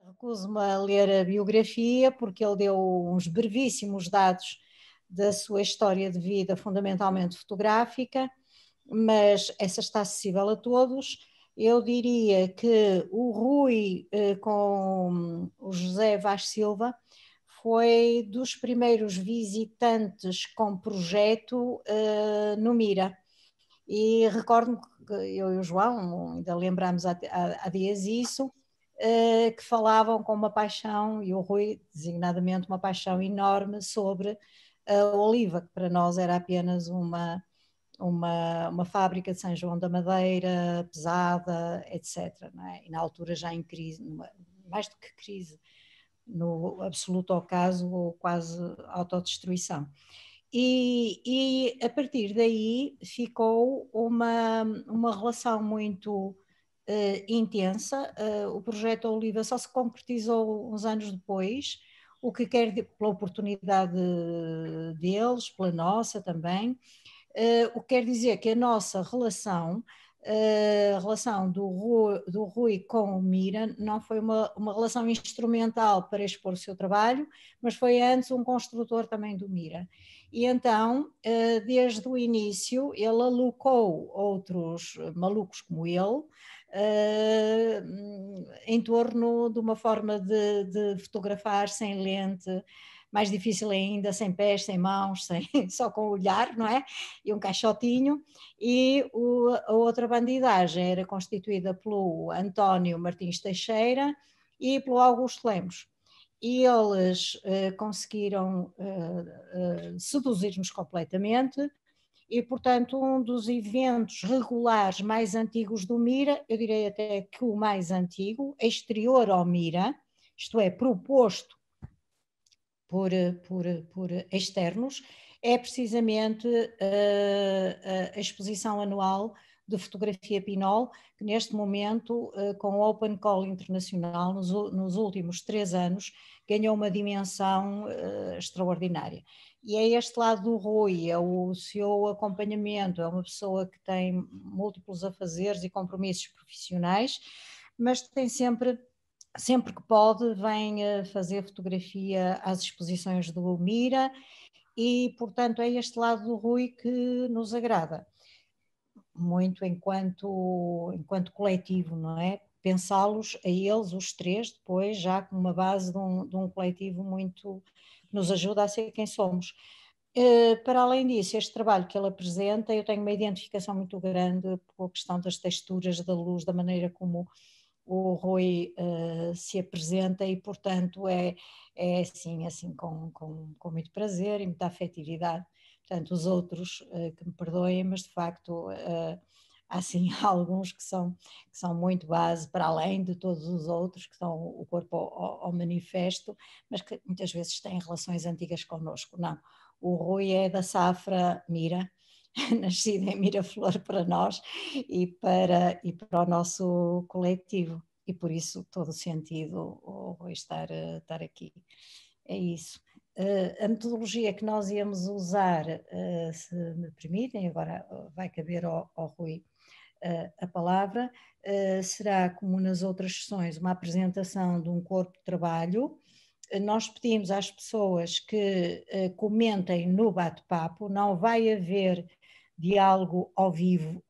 recuso-me a ler a biografia porque ele deu uns brevíssimos dados da sua história de vida, fundamentalmente fotográfica, mas essa está acessível a todos. Eu diria que o Rui, com o José Vaz Silva, foi dos primeiros visitantes com projeto no Mira. E recordo-me que eu e o João, ainda lembramos há dias isso, que falavam com uma paixão, e o Rui, designadamente, uma paixão enorme sobre a oliva, que para nós era apenas uma fábrica de São João da Madeira, pesada, etc. Não é? E na altura já em crise, mais do que crise, no absoluto ocaso ou quase autodestruição. E a partir daí ficou uma relação muito intensa. O projeto Oliva só se concretizou uns anos depois, o que quer pela oportunidade deles, pela nossa também, o que quer dizer que a nossa relação, a relação do Rui com o Mira, não foi uma relação instrumental para expor o seu trabalho, mas foi antes um construtor também do Mira. E então, desde o início, ele alocou outros malucos como ele, em torno de uma forma de fotografar sem lente, mais difícil ainda, sem pés, sem mãos, só com o olhar, não é? E um caixotinho. E a outra bandidagem era constituída pelo António Martins Teixeira e pelo Augusto Lemos. E eles conseguiram seduzir-nos completamente. E, portanto, um dos eventos regulares mais antigos do Mira, eu direi até que o mais antigo, exterior ao Mira, isto é, proposto por externos, é precisamente a exposição anual de fotografia Pinol, que neste momento, com o Open Call Internacional, nos últimos 3 anos, ganhou uma dimensão extraordinária. E é este lado do Rui, é o seu acompanhamento, é uma pessoa que tem múltiplos afazeres e compromissos profissionais, mas tem sempre que pode, vem fazer fotografia às exposições do Mira e, portanto, é este lado do Rui que nos agrada, muito enquanto coletivo, não é? Pensá-los a eles, os três, depois já com uma base de um coletivo muito que nos ajuda a ser quem somos. Para além disso, este trabalho que ele apresenta, eu tenho uma identificação muito grande com a questão das texturas, da luz, da maneira como o Rui se apresenta e, portanto, é assim com muito prazer e muita afetividade. Portanto, os outros que me perdoem, mas de facto há assim alguns que são muito base, para além de todos os outros, que são o corpo ao manifesto, mas que muitas vezes têm relações antigas connosco. Não, o Rui é da safra Mira, nascido em Miraflor para nós e para o nosso coletivo, e por isso todo o sentido o Rui estar aqui. É isso. A metodologia que nós íamos usar, se me permitem, agora vai caber ao Rui a palavra, será como nas outras sessões, uma apresentação de um corpo de trabalho. Nós pedimos às pessoas que comentem no bate-papo, não vai haver diálogo ao vivo,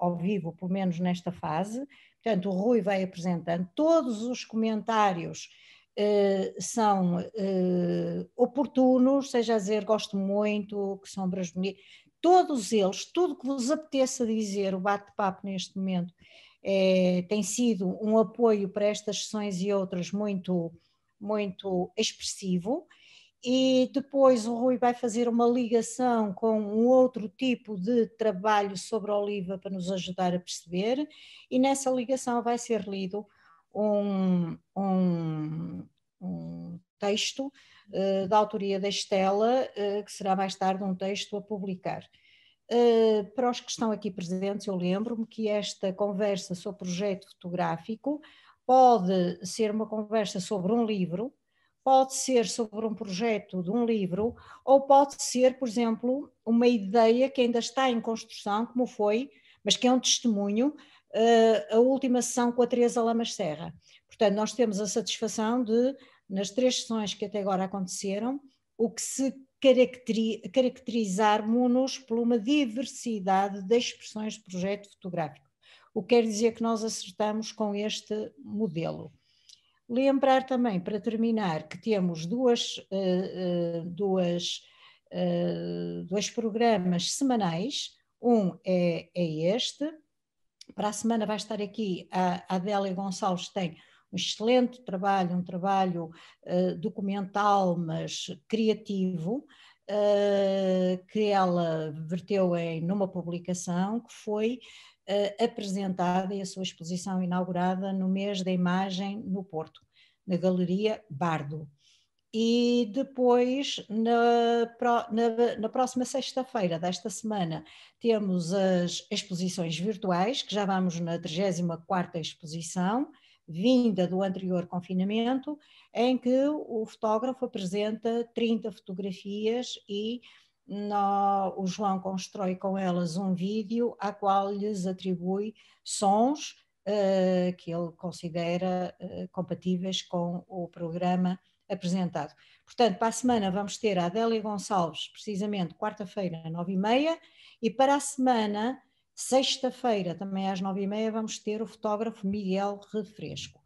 pelo menos nesta fase. Portanto, o Rui vai apresentando, todos os comentários são oportunos, seja a dizer gosto muito, que sombras bonitas, todos eles, tudo que vos apeteça dizer, o bate-papo neste momento tem sido um apoio para estas sessões e outras muito expressivo. E depois o Rui vai fazer uma ligação com um outro tipo de trabalho sobre a oliva para nos ajudar a perceber, e nessa ligação vai ser lido um texto da autoria da Estela, que será mais tarde um texto a publicar. Para os que estão aqui presentes, eu lembro-me que esta conversa sobre projeto fotográfico pode ser uma conversa sobre um livro, pode ser sobre um projeto de um livro, ou pode ser, por exemplo, uma ideia que ainda está em construção, como foi, mas que é um testemunho a última sessão com a Teresa Lamas Serra. Portanto, nós temos a satisfação de, nas 3 sessões que até agora aconteceram, o que se caracterizarmos-nos por uma diversidade de expressões de projeto fotográfico. O que quer dizer que nós acertamos com este modelo. Lembrar também, para terminar, que temos dois programas semanais. Um é este. Para a semana vai estar aqui a Adélia Gonçalves, tem um excelente trabalho, um trabalho documental, mas criativo, que ela verteu numa publicação que foi apresentada e a sua exposição inaugurada no mês da imagem no Porto, na Galeria Bardo. E depois, na próxima sexta-feira desta semana, temos as exposições virtuais, que já vamos na 34ª exposição, vinda do anterior confinamento, em que o fotógrafo apresenta 30 fotografias e o João constrói com elas um vídeo, a qual lhes atribui sons que ele considera compatíveis com o programa apresentado. Portanto, para a semana vamos ter a Adélia Gonçalves, precisamente quarta-feira, 9h30, e para a semana, sexta-feira, também às 9h30, vamos ter o fotógrafo Miguel Refresco.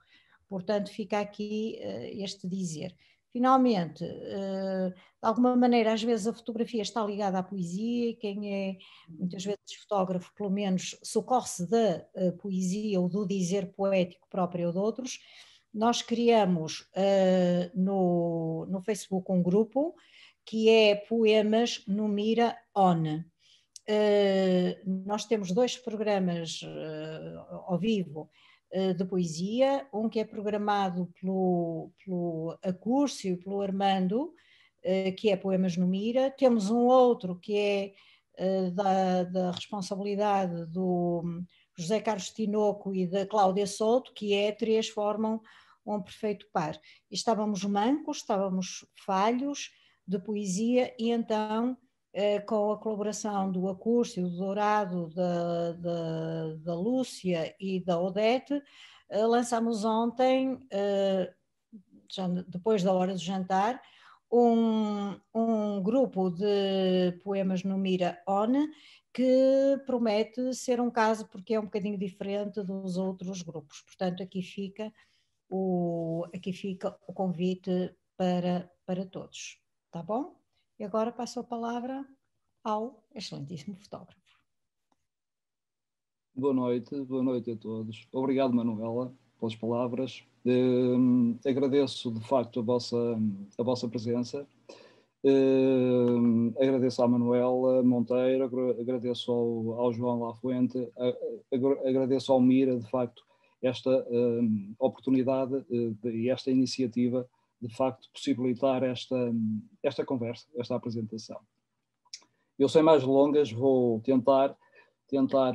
Portanto, fica aqui este dizer. Finalmente, de alguma maneira, às vezes a fotografia está ligada à poesia, e quem é muitas vezes fotógrafo, pelo menos, socorre-se da poesia ou do dizer poético próprio de outros. Nós criamos no Facebook um grupo que é Poemas no Mira On. Nós temos 2 programas ao vivo de poesia, um que é programado pelo Acúrcio e pelo Armando, que é Poemas no Mira. Temos um outro que é da responsabilidade do José Carlos Tinoco e da Cláudia Souto, que é 3 formam um perfeito par. E estávamos mancos, estávamos falhos de poesia, e então, com a colaboração do Acúrcio, do Dourado, da Lúcia e da Odete, lançámos ontem, já depois da hora do jantar, um grupo de poemas no Mira On, que promete ser um caso, porque é um bocadinho diferente dos outros grupos. Portanto, aqui fica o convite para todos, tá bom? E agora passo a palavra ao excelentíssimo fotógrafo. Boa noite a todos. Obrigado, Manuela, pelas palavras. Agradeço, de facto, a vossa presença. Agradeço à Manuela Monteiro, agradeço ao João Lafuente, agradeço ao Mira, de facto, esta oportunidade e esta iniciativa, de facto, possibilitar esta conversa, esta apresentação. Eu, sem mais delongas, vou tentar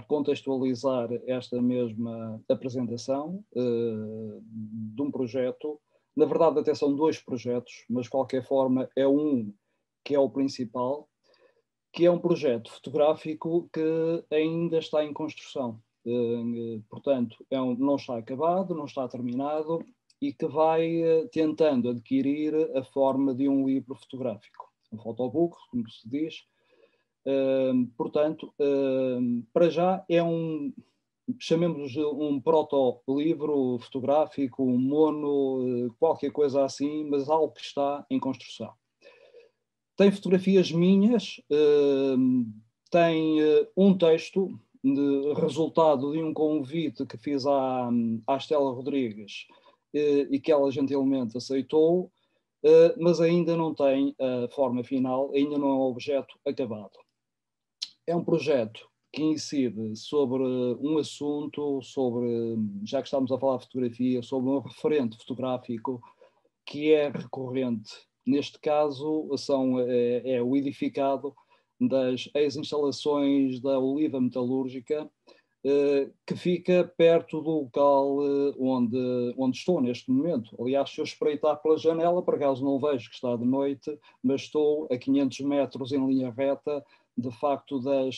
contextualizar esta mesma apresentação de um projeto. Na verdade, até são 2 projetos, mas de qualquer forma é um que é o principal, que é um projeto fotográfico que ainda está em construção. Portanto, não está acabado, não está terminado, e que vai tentando adquirir a forma de um livro fotográfico, um photobook, como se diz. Portanto, para já é chamemos um proto-livro fotográfico, um mono, qualquer coisa assim, mas algo que está em construção. Tem fotografias minhas, tem um texto resultado de um convite que fiz à Estela Rodrigues e que ela gentilmente aceitou, mas ainda não tem a forma final, ainda não é um objeto acabado. É um projeto que incide sobre um assunto, já que estamos a falar de fotografia, sobre um referente fotográfico que é recorrente. Neste caso, é o edificado das ex-instalações da Oliva Metalúrgica, que fica perto do local onde estou neste momento. Aliás, se eu espreitar pela janela, por acaso não vejo que está de noite, mas estou a 500 metros em linha reta de facto, do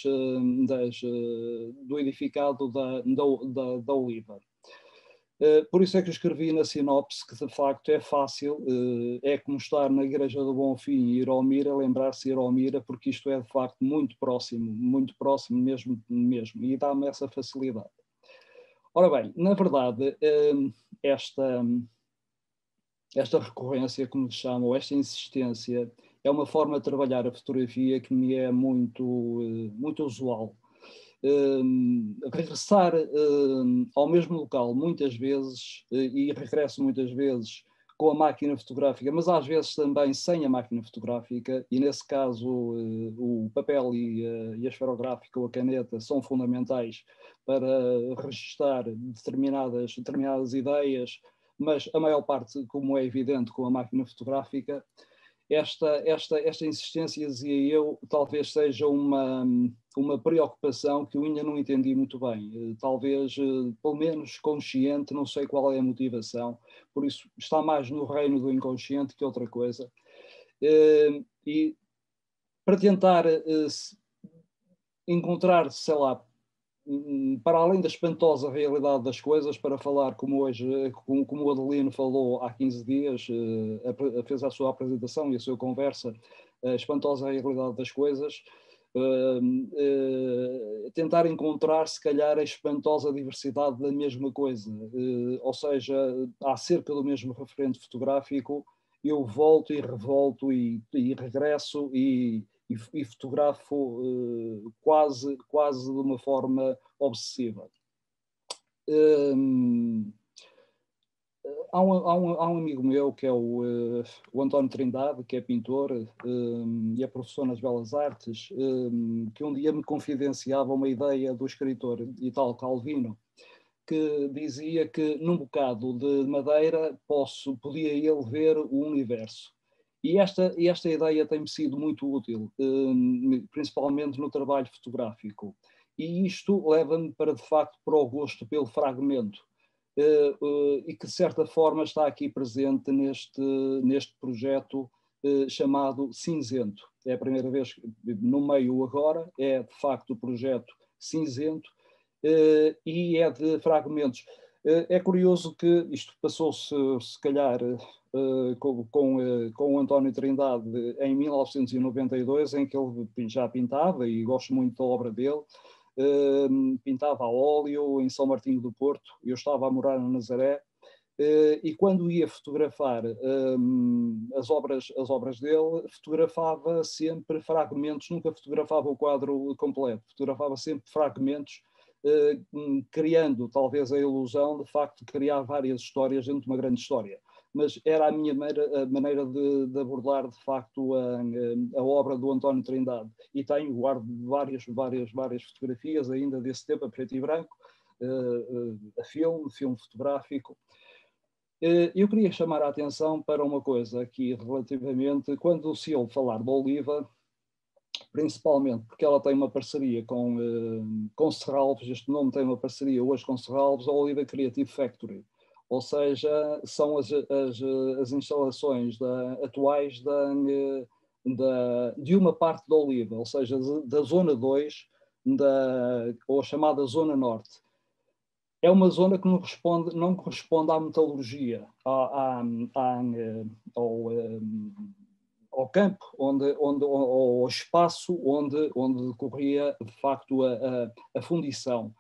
edificado da Oliva. Por isso é que eu escrevi na sinopse que, de facto, é fácil, é como estar na Igreja do Bonfim e ir ao Mira, lembrar-se de ir ao Mira, porque isto é, de facto, muito próximo mesmo, e dá-me essa facilidade. Ora bem, na verdade, esta recorrência, como lhe chamo, ou esta insistência, é uma forma de trabalhar a fotografia que me é muito usual. Regressar ao mesmo local muitas vezes, e regresso muitas vezes com a máquina fotográfica, mas às vezes também sem a máquina fotográfica, e nesse caso o papel e a esferográfica ou a caneta são fundamentais para registar determinadas ideias, mas a maior parte, como é evidente, com a máquina fotográfica. Esta insistência, dizia eu, talvez seja uma preocupação que eu ainda não entendi muito bem. Talvez, pelo menos consciente, não sei qual é a motivação, por isso está mais no reino do inconsciente que outra coisa. E para tentar encontrar, sei lá, para além da espantosa realidade das coisas, para falar como hoje, como o Adelino falou há 15 dias, fez a sua apresentação e a sua conversa, a espantosa realidade das coisas, tentar encontrar, se calhar, a espantosa diversidade da mesma coisa, ou seja, acerca do mesmo referente fotográfico, eu volto e revolto e regresso e fotografo quase de uma forma obsessiva. Há um amigo meu que é o António Trindade, que é pintor e é professor nas Belas Artes, que um dia me confidenciava uma ideia do escritor Italo Calvino, que dizia que num bocado de madeira podia ele ver o universo. E esta ideia tem-me sido muito útil, principalmente no trabalho fotográfico. E isto leva-me de facto, para o gosto pelo fragmento, e que de certa forma está aqui presente neste projeto chamado Cinzento. É a primeira vez que no meio agora, é de facto o projeto Cinzento, e é de fragmentos. É curioso que isto passou-se, se calhar, com o António Trindade em 1992, em que ele já pintava, e gosto muito da obra dele, pintava a óleo em São Martinho do Porto. Eu estava a morar na Nazaré, e quando ia fotografar as obras dele, fotografava sempre fragmentos, nunca fotografava o quadro completo, fotografava sempre fragmentos, criando talvez a ilusão de facto de criar várias histórias dentro de uma grande história. Mas era a minha maneira de abordar de facto a obra do António Trindade. E guardo várias fotografias ainda desse tempo, a preto e branco, a filme fotográfico. Eu queria chamar a atenção para uma coisa aqui relativamente, quando se ouve falar da Oliva, principalmente porque ela tem uma parceria com Serralves. Este nome tem uma parceria hoje com Serralves, a Oliva Creative Factory, ou seja, são as instalações atuais de uma parte da Oliva, ou seja, da Zona 2, ou chamada Zona Norte. É uma zona que não corresponde à metalurgia, ao campo, ao espaço onde decorria de facto a fundição.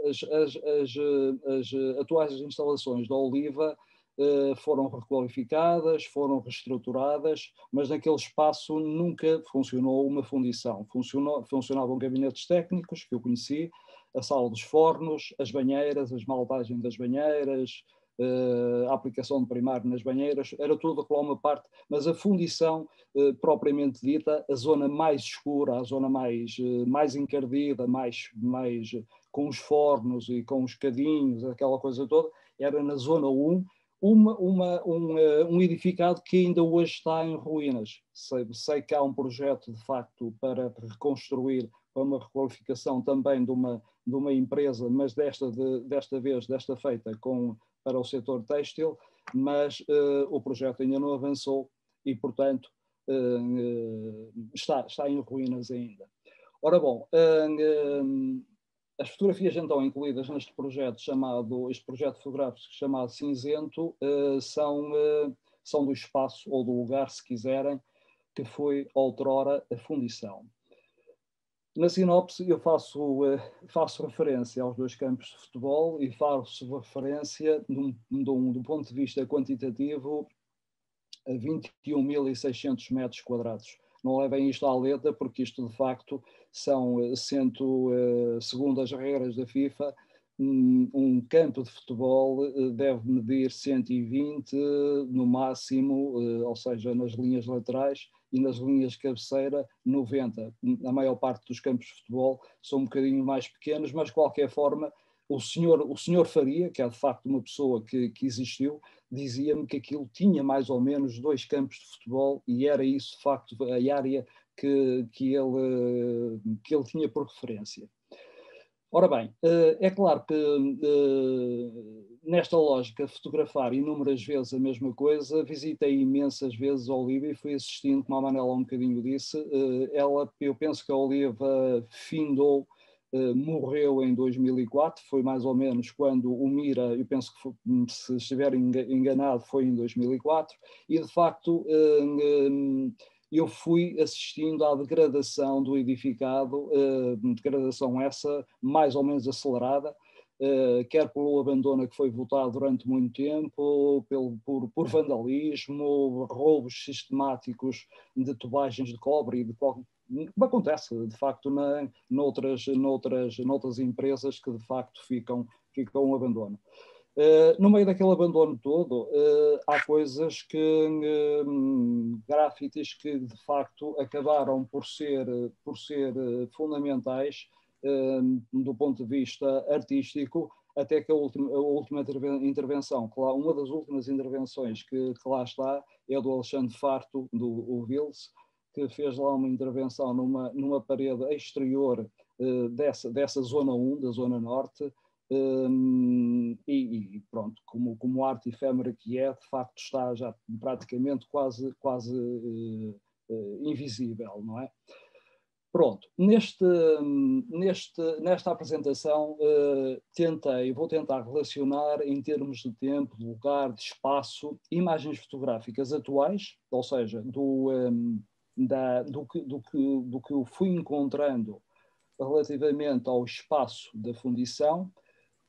As atuais instalações da Oliva foram requalificadas, foram reestruturadas, mas naquele espaço nunca funcionou uma fundição. Funcionavam gabinetes técnicos, que eu conheci, a sala dos fornos, as banheiras, as maltagens das banheiras, a aplicação de primário nas banheiras, era tudo aquela uma parte, mas a fundição propriamente dita, a zona mais escura, a zona mais encardida, mais com os fornos e com os cadinhos, aquela coisa toda, era na zona 1, um edificado que ainda hoje está em ruínas. Sei que há um projeto, de facto, para reconstruir, para uma requalificação também de uma empresa, mas desta feita para o setor têxtil, mas o projeto ainda não avançou e, portanto, está em ruínas ainda. Ora bom, as fotografias então incluídas neste projeto este projeto fotográfico chamado Cinzento, são do espaço ou do lugar, se quiserem, que foi outrora a fundição. Na sinopse eu faço referência aos 2 campos de futebol e faço referência, do ponto de vista quantitativo, a 21.600 metros quadrados. Não levem isto à letra, porque isto de facto são, segundo as regras da FIFA, um campo de futebol deve medir 120 no máximo, ou seja, nas linhas laterais, e nas linhas de cabeceira 90. A maior parte dos campos de futebol são um bocadinho mais pequenos, mas de qualquer forma o senhor Faria, que é de facto uma pessoa que existiu, dizia-me que aquilo tinha mais ou menos 2 campos de futebol e era isso de facto a área que ele tinha por referência. Ora bem, é claro que nesta lógica de fotografar inúmeras vezes a mesma coisa, visitei imensas vezes a Oliva e fui assistindo, como a Manela um bocadinho disse, eu penso que a Oliva morreu em 2004, foi mais ou menos quando o Mira, eu penso que foi, se estiver enganado, foi em 2004, e de facto eu fui assistindo à degradação do edificado, degradação essa mais ou menos acelerada, quer pelo abandono que foi votado durante muito tempo, por vandalismo, roubos sistemáticos de tubagens de cobre e como acontece de facto noutras empresas que de facto ficam um abandono. No meio daquele abandono todo, há coisas grafites que de facto acabaram por ser fundamentais do ponto de vista artístico, até que a última intervenção, uma das últimas intervenções que lá está, é do Alexandre Farto, do Vils, que fez lá uma intervenção numa parede exterior dessa zona 1, da zona norte, e pronto, como arte efêmera que é, de facto está já praticamente quase invisível, não é? Pronto, nesta apresentação vou tentar relacionar em termos de tempo, de lugar, de espaço, imagens fotográficas atuais, ou seja, do que eu fui encontrando relativamente ao espaço da fundição,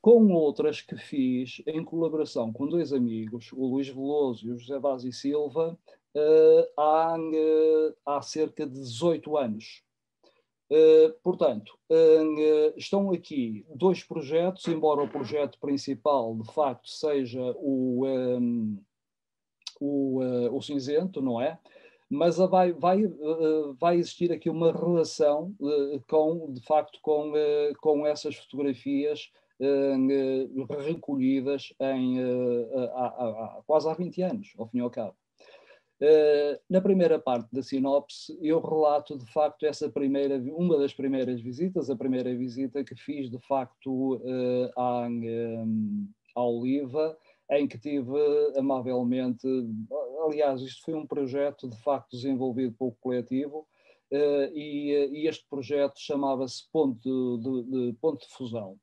com outras que fiz em colaboração com 2 amigos, o Luís Veloso e o José Vaz e Silva, há cerca de 18 anos. Portanto, estão aqui 2 projetos, embora o projeto principal de facto seja o cinzento, não é? Mas vai existir aqui uma relação de facto com essas fotografias recolhidas quase há 20 anos, ao fim e ao cabo. Na primeira parte da sinopse, eu relato de facto uma das primeiras visitas, a primeira visita que fiz de facto à Oliva, em que tive amavelmente, aliás, isto foi um projeto de facto desenvolvido pelo coletivo, e este projeto chamava-se Ponto de Fusão.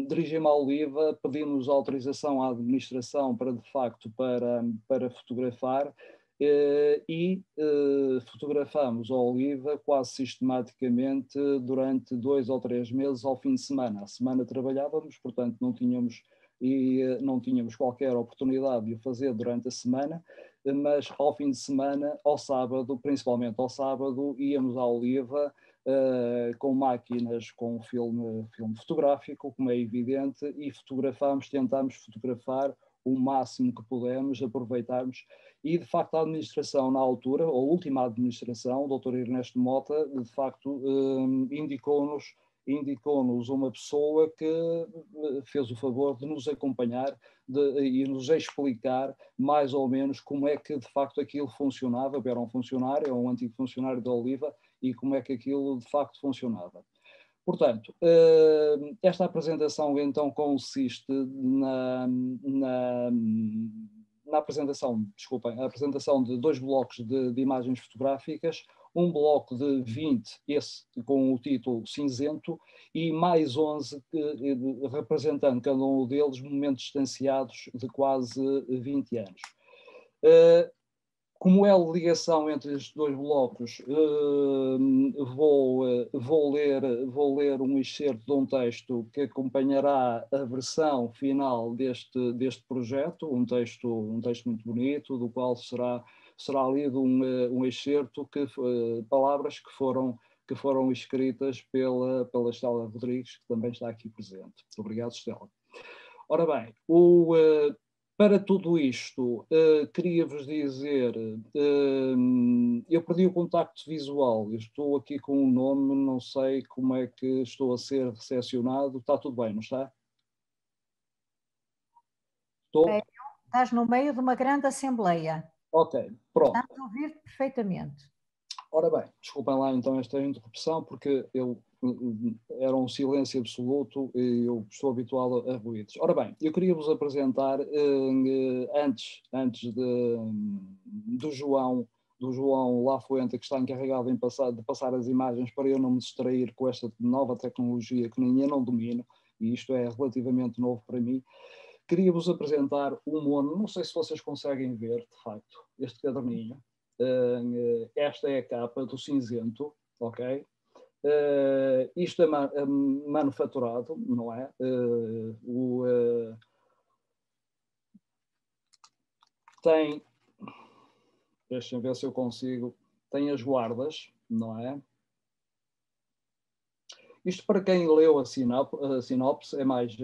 Dirigi-me à Oliva, pedimos autorização à administração para fotografar, e fotografamos a Oliva quase sistematicamente durante 2 ou 3 meses ao fim de semana. À semana trabalhávamos, portanto não tínhamos qualquer oportunidade de o fazer durante a semana, mas ao fim de semana, ao sábado, principalmente ao sábado, íamos à Oliva com máquinas com filme fotográfico, como é evidente, e tentámos fotografar o máximo que pudemos, aproveitarmos, e de facto a administração na altura, a última administração, o Dr. Ernesto Mota, de facto indicou-nos uma pessoa que fez o favor de nos acompanhar e nos explicar mais ou menos como é que de facto aquilo funcionava. Eu era um antigo funcionário da Oliva, e como é que aquilo de facto funcionava. Portanto, esta apresentação então consiste na apresentação, desculpem, a apresentação de 2 blocos de imagens fotográficas, um bloco de 20, esse com o título cinzento, e mais 11 representando cada um deles momentos distanciados de quase 20 anos. Como é a ligação entre estes 2 blocos, vou ler um excerto de um texto que acompanhará a versão final deste projeto, um texto muito bonito, do qual será lido um excerto, palavras que foram escritas pela Estela Rodrigues, que também está aqui presente. Obrigado, Estela. Ora bem, para tudo isto, queria-vos dizer, eu perdi o contacto visual, eu estou aqui com um nome, não sei como é que estou a ser recepcionado. Está tudo bem, não está? Estou? Estás no meio de uma grande assembleia. Ok, pronto. Estás a ouvir perfeitamente. Ora bem, desculpem lá então esta interrupção, porque era um silêncio absoluto e eu estou habituado a ruídos. Ora bem, eu queria vos apresentar, antes do João Lafuente, que está encarregado de passar as imagens para eu não me distrair com esta nova tecnologia que nem eu não domino, e isto é relativamente novo para mim. Queria-vos apresentar um mono, não sei se vocês conseguem ver, de facto, este caderninho. Esta é a capa do cinzento, ok? Isto é manufaturado, não é? Tem, deixem ver se eu consigo, tem as guardas, não é? Isto, para quem leu a sinopse, é mais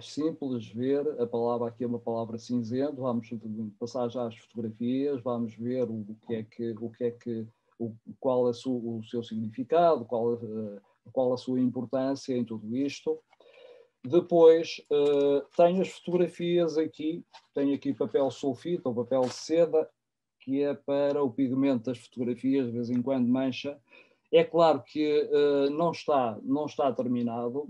simples ver. A palavra aqui é uma palavra cinzento. Vamos passar já às fotografias, vamos ver qual é o seu significado, qual a sua importância em tudo isto. Depois, tenho as fotografias aqui, tenho aqui papel sulfite ou papel de seda, que é para o pigmento das fotografias, de vez em quando mancha. É claro que não está terminado.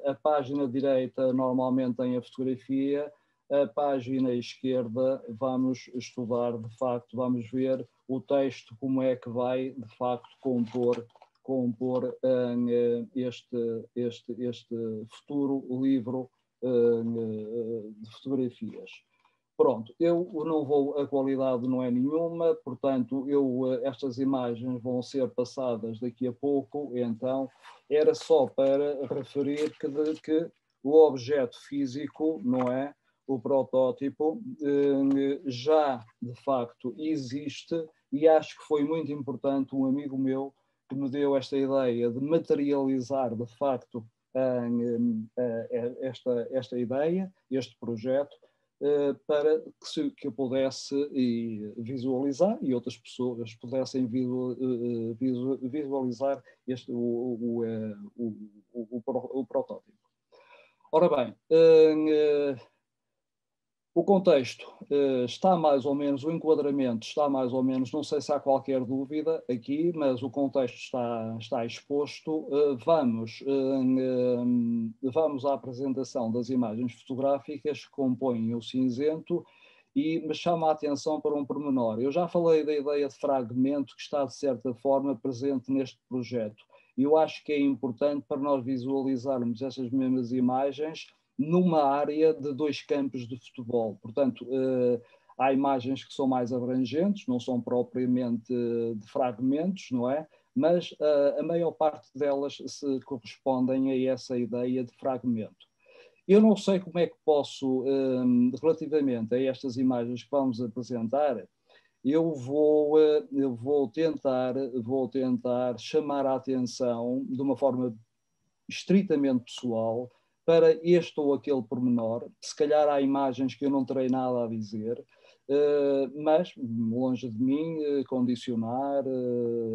A página direita normalmente tem a fotografia, a página esquerda vamos estudar, de facto, vamos ver o texto, como é que vai, de facto, compor este futuro livro de fotografias. Pronto, eu não vou, a qualidade não é nenhuma, portanto, estas imagens vão ser passadas daqui a pouco, então era só para referir que o objeto físico, não é? O protótipo já, de facto, existe, e acho que foi muito importante um amigo meu que me deu esta ideia de materializar, de facto, esta ideia, este projeto, para que eu pudesse visualizar e outras pessoas pudessem visualizar o protótipo. Ora bem, o contexto está mais ou menos, o enquadramento está mais ou menos, não sei se há qualquer dúvida aqui, mas o contexto está exposto. Vamos à apresentação das imagens fotográficas que compõem o cinzento, e me chama a atenção para um pormenor. Eu já falei da ideia de fragmento que está, de certa forma, presente neste projeto. E eu acho que é importante para nós visualizarmos essas mesmas imagens numa área de 2 campos de futebol. Portanto, há imagens que são mais abrangentes, não são propriamente de fragmentos, não é? Mas a maior parte delas se correspondem a essa ideia de fragmento. Eu não sei como é que posso, relativamente a estas imagens que vamos apresentar, eu vou tentar chamar a atenção de uma forma estritamente pessoal para este ou aquele pormenor. Se calhar há imagens que eu não terei nada a dizer, mas longe de mim condicionar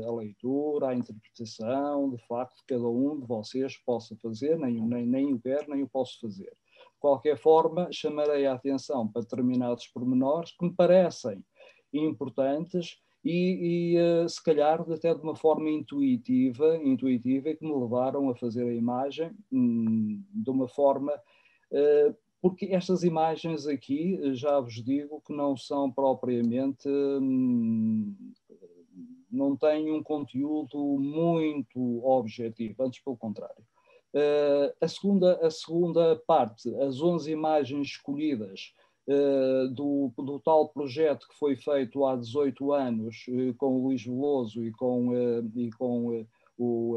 a leitura, a interpretação, de facto, cada um de vocês possa fazer, nem o quero, nem o posso fazer. De qualquer forma, chamarei a atenção para determinados pormenores que me parecem importantes e se calhar até de uma forma intuitiva, que me levaram a fazer a imagem de uma forma porque estas imagens aqui, já vos digo que não são propriamente, não têm um conteúdo muito objetivo, antes pelo contrário. A segunda parte, as 11 imagens escolhidas do tal projeto que foi feito há 18 anos com o Luís Veloso e com o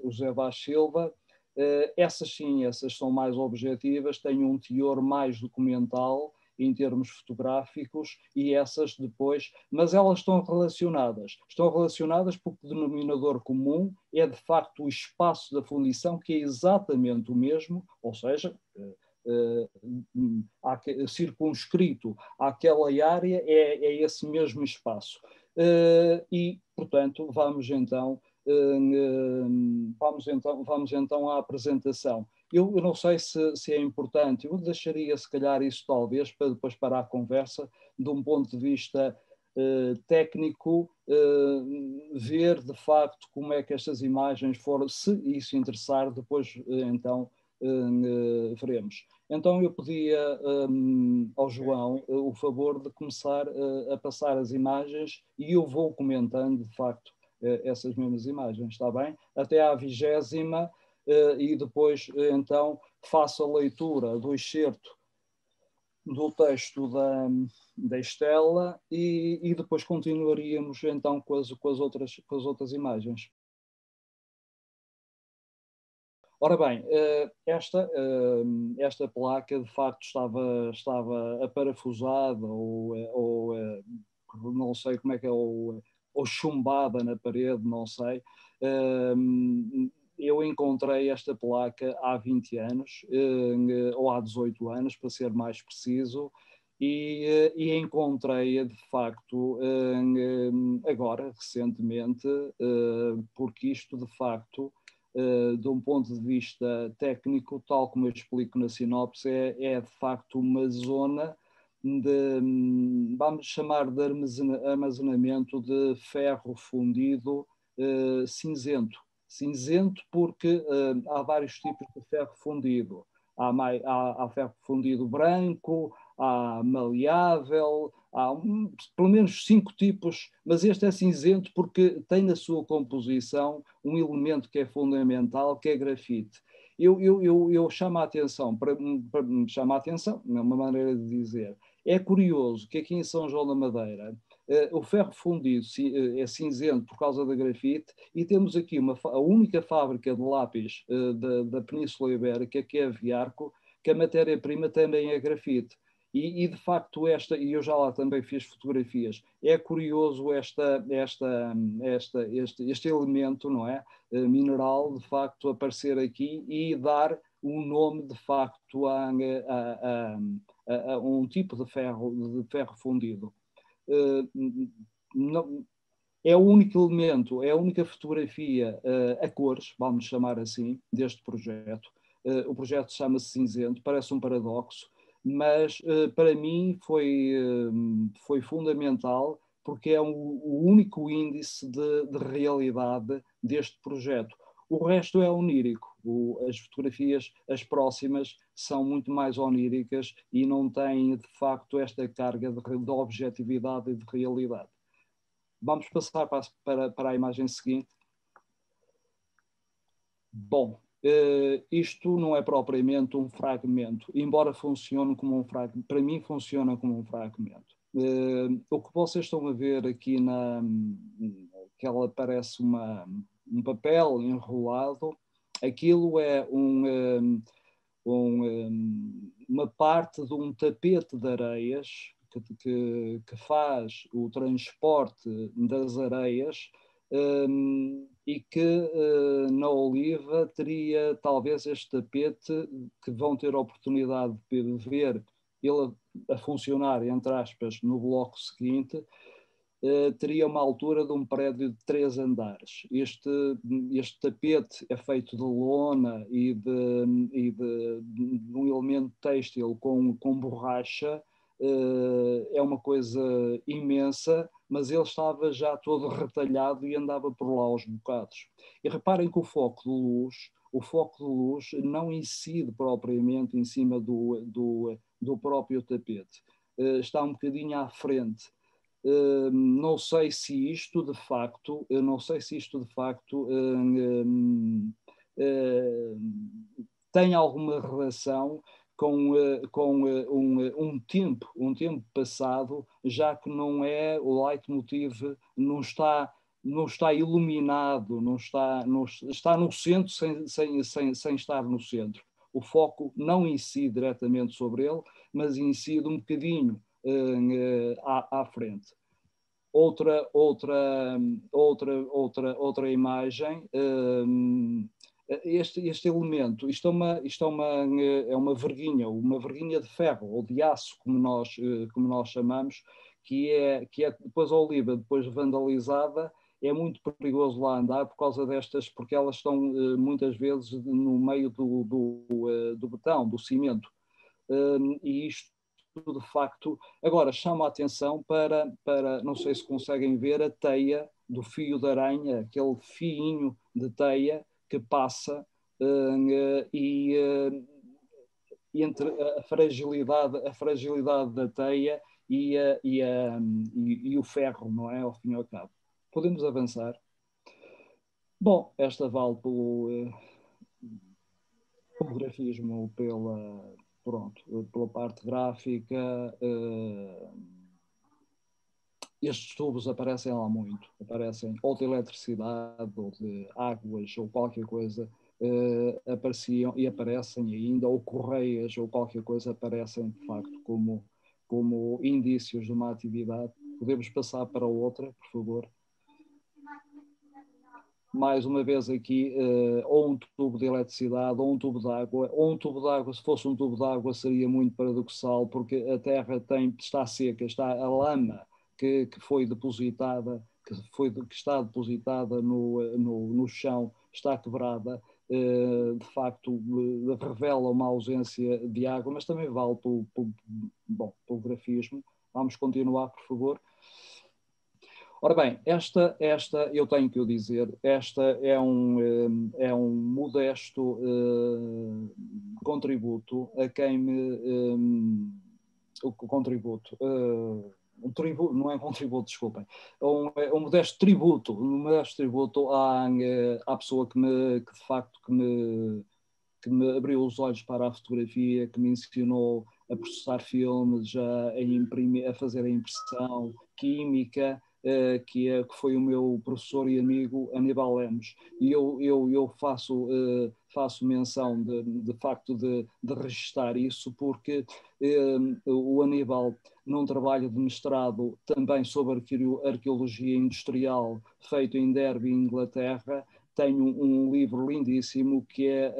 José Vaz Silva, essas sim, essas são mais objetivas, têm um teor mais documental em termos fotográficos e essas depois, mas elas estão relacionadas porque o denominador comum é de facto o espaço da fundição, que é exatamente o mesmo, ou seja, circunscrito àquela área é esse mesmo espaço. E, portanto, vamos então à apresentação. Eu não sei se é importante, eu deixaria se calhar isso talvez para depois parar a conversa de um ponto de vista técnico, ver de facto como é que estas imagens foram, se isso interessar, depois então veremos. Então eu pedia ao João o favor de começar a passar as imagens e eu vou comentando de facto essas mesmas imagens, está bem? Até à 20ª e depois então faço a leitura do excerto do texto da Estela e depois continuaríamos então com as outras imagens. Ora bem, esta placa de facto estava aparafusada ou não sei como é que é, ou chumbada na parede, não sei. Eu encontrei esta placa há 20 anos, ou há 18 anos, para ser mais preciso, e encontrei-a de facto agora, recentemente, porque isto de facto, de um ponto de vista técnico, tal como eu explico na sinopse, é de facto uma zona de, vamos chamar de armazenamento de ferro fundido cinzento. Cinzento porque há vários tipos de ferro fundido. Há ferro fundido branco, há maleável, há pelo menos 5 tipos, mas este é cinzento porque tem na sua composição um elemento que é fundamental, que é grafite. Eu chamo a atenção, chamo a atenção, é uma maneira de dizer. É curioso que aqui em São João da Madeira o ferro fundido é cinzento por causa da grafite e temos aqui a única fábrica de lápis da Península Ibérica, que é a Viarco, que a matéria-prima também é grafite. E de facto e eu já lá também fiz fotografias, é curioso este elemento, não é? Mineral, de facto, aparecer aqui e dar um nome, de facto, a um tipo de ferro fundido. Não, é o único elemento, é a única fotografia a cores, vamos chamar assim, deste projeto. O projeto chama-se Cinzento, parece um paradoxo, mas para mim foi fundamental porque é o único índice de realidade deste projeto. O resto é onírico. As fotografias, as próximas, são muito mais oníricas e não têm, de facto, esta carga de objetividade e de realidade. Vamos passar para a imagem seguinte. Bom, isto não é propriamente um fragmento, embora funcione como um fragmento. Para mim funciona como um fragmento. O que vocês estão a ver aqui que ela parece um papel enrolado, aquilo é uma parte de um tapete de areias que faz o transporte das areias e que na Oliva teria talvez este tapete que vão ter a oportunidade de ver ele a funcionar, entre aspas, no bloco seguinte, teria uma altura de um prédio de 3 andares. Este tapete é feito de lona e de um elemento têxtil com borracha, é uma coisa imensa, mas ele estava já todo retalhado e andava por lá aos bocados. E reparem que o foco de luz não incide propriamente em cima do próprio tapete. Está um bocadinho à frente. Não sei se isto de facto, tem alguma relação com um tempo passado, já que não é o leitmotiv, não está iluminado, está no centro sem estar no centro. O foco não incide diretamente sobre ele, mas incide um bocadinho à frente. Outra imagem, este elemento, isto é uma verguinha de ferro ou de aço, como nós chamamos, que é depois a oliva, depois vandalizada. É muito perigoso lá andar por causa destas, porque elas estão muitas vezes no meio do betão, do cimento. E isto, de facto, agora chama a atenção para, não sei se conseguem ver, a teia do fio de aranha, aquele fiinho de teia que passa e entre a fragilidade da teia e o ferro, não é? Ao fim e ao cabo. Podemos avançar. Bom, esta vale pelo grafismo, pela parte gráfica. Estes tubos aparecem lá muito, aparecem ou de eletricidade ou de águas ou qualquer coisa, apareciam e aparecem ainda, ou correias ou qualquer coisa, aparecem de facto como indícios de uma atividade. Podemos passar para outra, por favor. Mais uma vez aqui, ou um tubo de eletricidade, ou um tubo de água, se fosse um tubo de água seria muito paradoxal, porque a terra está seca, está a lama que foi depositada, que está depositada no chão, está quebrada, de facto revela uma ausência de água, mas também vale pelo grafismo. Vamos continuar, por favor. Ora bem, esta eu tenho que o dizer, esta é um modesto contributo a quem me... contributo... tributo, não é um contributo, desculpem, um modesto tributo à pessoa que de facto que me abriu os olhos para a fotografia, que me ensinou a processar filmes, a fazer a impressão, química, que foi o meu professor e amigo Aníbal Lemos. E eu faço menção de facto de registar isso, porque o Aníbal, num trabalho de mestrado também sobre arqueologia industrial, feito em Derby, Inglaterra, tenho um livro lindíssimo que é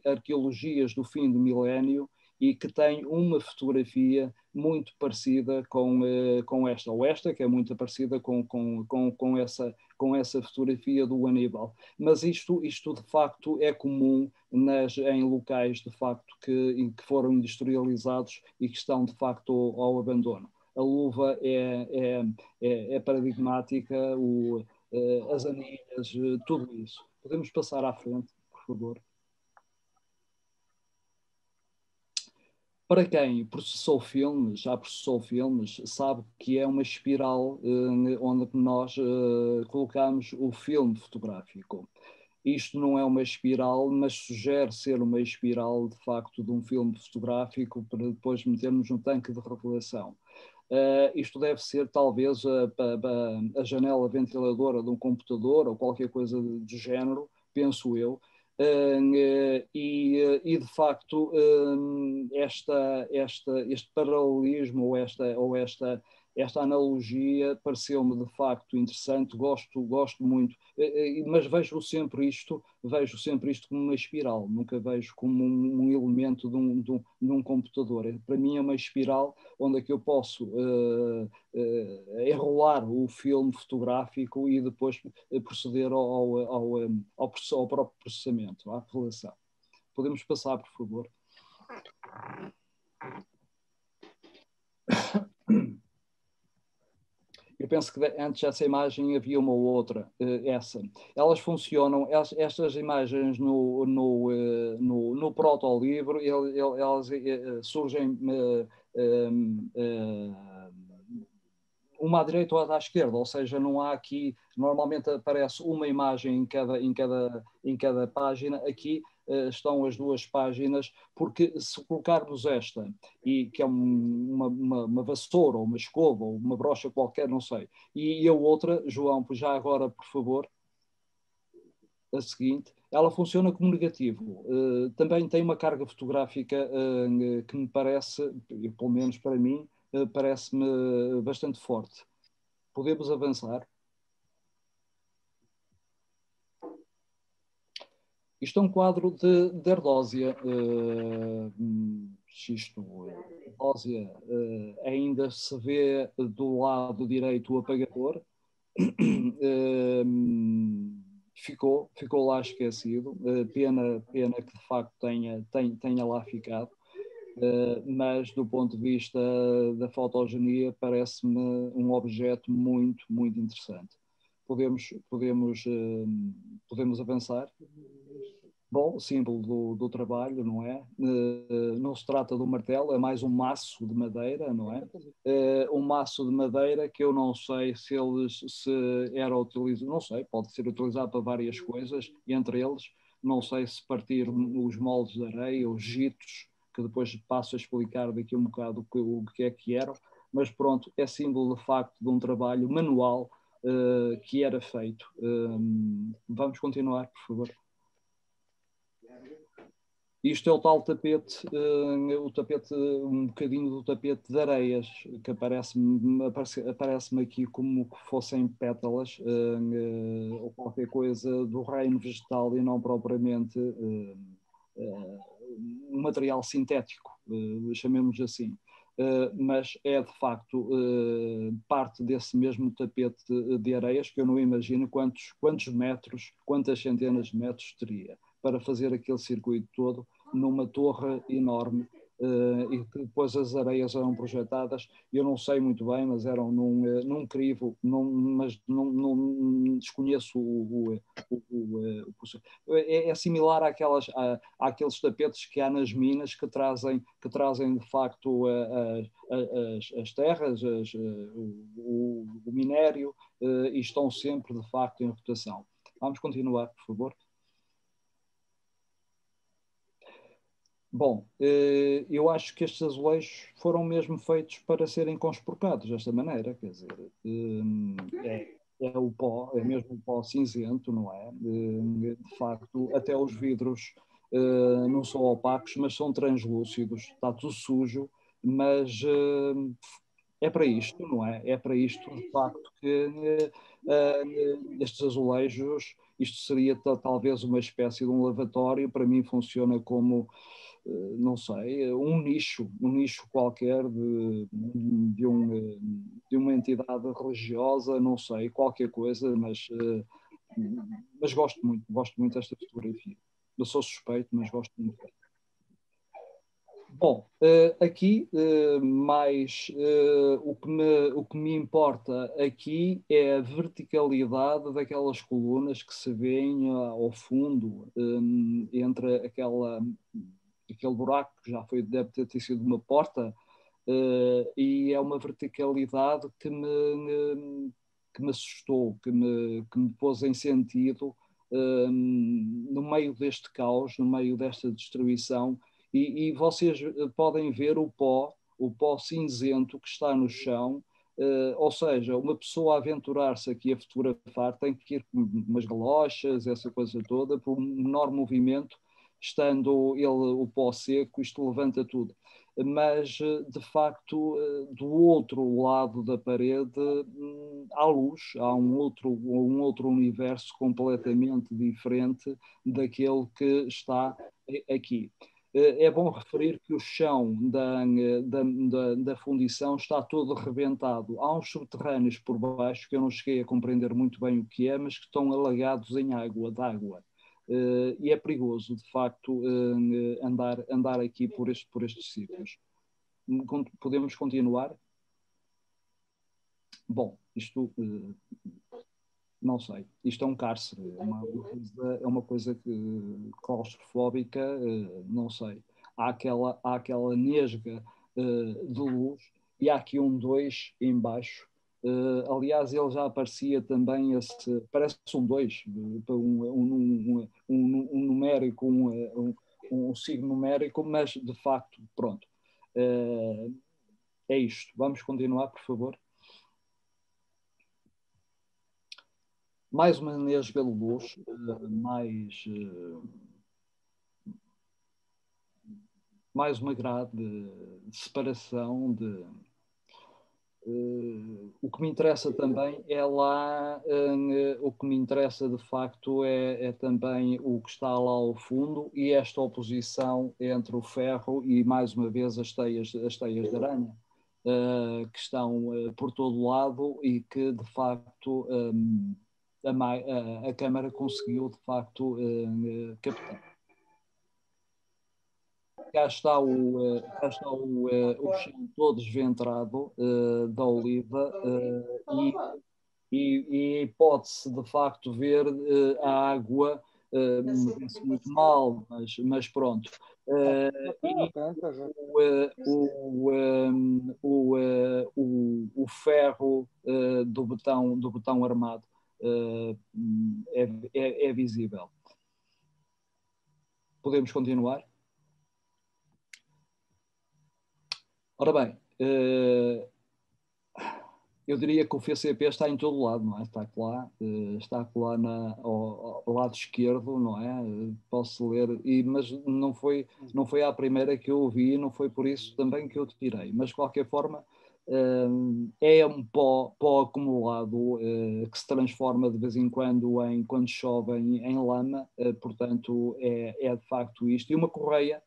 Arqueologias do Fim do Milénio, e que tem uma fotografia muito parecida com esta, que é muito parecida com essa fotografia do Aníbal. Mas isto de facto é comum em locais de facto que foram industrializados e que estão de facto ao abandono. A luva é paradigmática, as anilhas, tudo isso. Podemos passar à frente, por favor. Para quem já processou filmes, sabe que é uma espiral onde nós colocamos o filme fotográfico. Isto não é uma espiral, mas sugere ser uma espiral, de facto, de um filme fotográfico para depois metermos no tanque de revelação. Isto deve ser, talvez, a janela ventiladora de um computador ou qualquer coisa do género, penso eu. E de facto este paralelismo ou esta analogia pareceu-me de facto interessante, gosto muito, mas vejo sempre isto como uma espiral, nunca vejo como um elemento de um computador. Para mim é uma espiral onde é que eu posso enrolar o filme fotográfico e depois proceder ao próprio processamento, à revelação. Podemos passar, por favor. Eu penso que antes dessa imagem havia uma ou outra, essa. Elas funcionam, estas imagens no proto-livro, elas surgem uma à direita ou outra à esquerda, ou seja, não há aqui, normalmente aparece uma imagem em cada página, aqui estão as duas páginas, porque se colocarmos esta, e que é uma vassoura, ou uma escova, ou uma brocha qualquer, não sei, e a outra, João, já agora, por favor, a seguinte, ela funciona como negativo. Também tem uma carga fotográfica que me parece, pelo menos para mim, parece-me bastante forte. Podemos avançar. Isto é um quadro de Ardósia. Ardósia, ainda se vê do lado direito o apagador. Ficou lá esquecido. Pena que de facto tenha lá ficado. Mas do ponto de vista da fotogenia parece-me um objeto muito, muito interessante. Podemos avançar? Bom, símbolo do trabalho, não é? Não se trata de um martelo, é mais um maço de madeira, não é? Um maço de madeira que eu não sei se era utilizado, não sei, pode ser utilizado para várias coisas, e entre eles, não sei se partir os moldes de areia, os gitos, que depois passo a explicar daqui um bocado o que é que eram, mas pronto, é símbolo de facto de um trabalho manual que era feito. Vamos continuar, por favor. Isto é o tal tapete, um bocadinho do tapete de areias, que aparece-me aqui como que fossem pétalas, ou qualquer coisa do reino vegetal e não propriamente um material sintético, chamemos assim. Mas é de facto parte desse mesmo tapete de areias, que eu não imagino quantos metros, quantas centenas de metros teria para fazer aquele circuito todo numa torre enorme, e que depois as areias eram projetadas, eu não sei muito bem, mas eram num crivo, mas não desconheço é similar àqueles tapetes que há nas minas que trazem de facto as terras, o minério, e estão sempre de facto em rotação. Vamos continuar, por favor. Bom, eu acho que estes azulejos foram mesmo feitos para serem conspurcados desta maneira, quer dizer, é o pó, é mesmo o pó cinzento, não é? De facto, até os vidros não são opacos, mas são translúcidos, está tudo sujo, mas é para isto, não é? É para isto, de facto, que estes azulejos, isto seria talvez uma espécie de um lavatório, para mim funciona como não sei, um nicho qualquer de uma entidade religiosa, não sei, qualquer coisa, mas gosto muito desta fotografia. Eu sou suspeito, mas gosto muito. Bom, aqui mais o que me importa aqui é a verticalidade daquelas colunas que se vêem ao fundo, entre aquele buraco que já deve ter sido uma porta, e é uma verticalidade que me assustou, que me pôs em sentido no meio deste caos, no meio desta destruição, e vocês podem ver o pó cinzento que está no chão. Ou seja, uma pessoa a aventurar-se aqui a fotografar tem que ir com umas galochas, essa coisa toda, por um menor movimento, estando o pó seco, isto levanta tudo. Mas, de facto, do outro lado da parede há luz, há um outro universo completamente diferente daquele que está aqui. É bom referir que o chão da fundição está todo rebentado. Há uns subterrâneos por baixo que eu não cheguei a compreender muito bem o que é, mas que estão alagados em água. E é perigoso, de facto, andar aqui por estes sítios. Podemos continuar? Bom, isto não sei. Isto é um cárcere, é uma coisa claustrofóbica, não sei. Há aquela nesga de luz e há aqui um 2 em baixo. Aliás, ele já aparecia também, parece um 2, um numérico, um signo numérico, mas de facto, pronto. É isto. Vamos continuar, por favor. Mais uma nesga de luz, mais uma grade de separação. O que me interessa também é lá, o que me interessa de facto é também o que está lá ao fundo e esta oposição entre o ferro e, mais uma vez, as teias de aranha. Que estão por todo lado e que, de facto, a Câmara conseguiu, de facto, captar. Cá está o chão todo desventrado da oliva e a hipótese, de facto, ver a água vê-se muito mal, mas pronto. O ferro do botão armado é visível. Podemos continuar? Ora bem, eu diria que o FCP está em todo lado, não é? Está lá ao lado esquerdo, não é? Posso ler, mas não foi a primeira que eu ouvi, não foi por isso também que eu tirei. Mas, de qualquer forma, é um pó acumulado que se transforma de vez em quando, quando chove, em lama, portanto, é de facto isto. E uma correia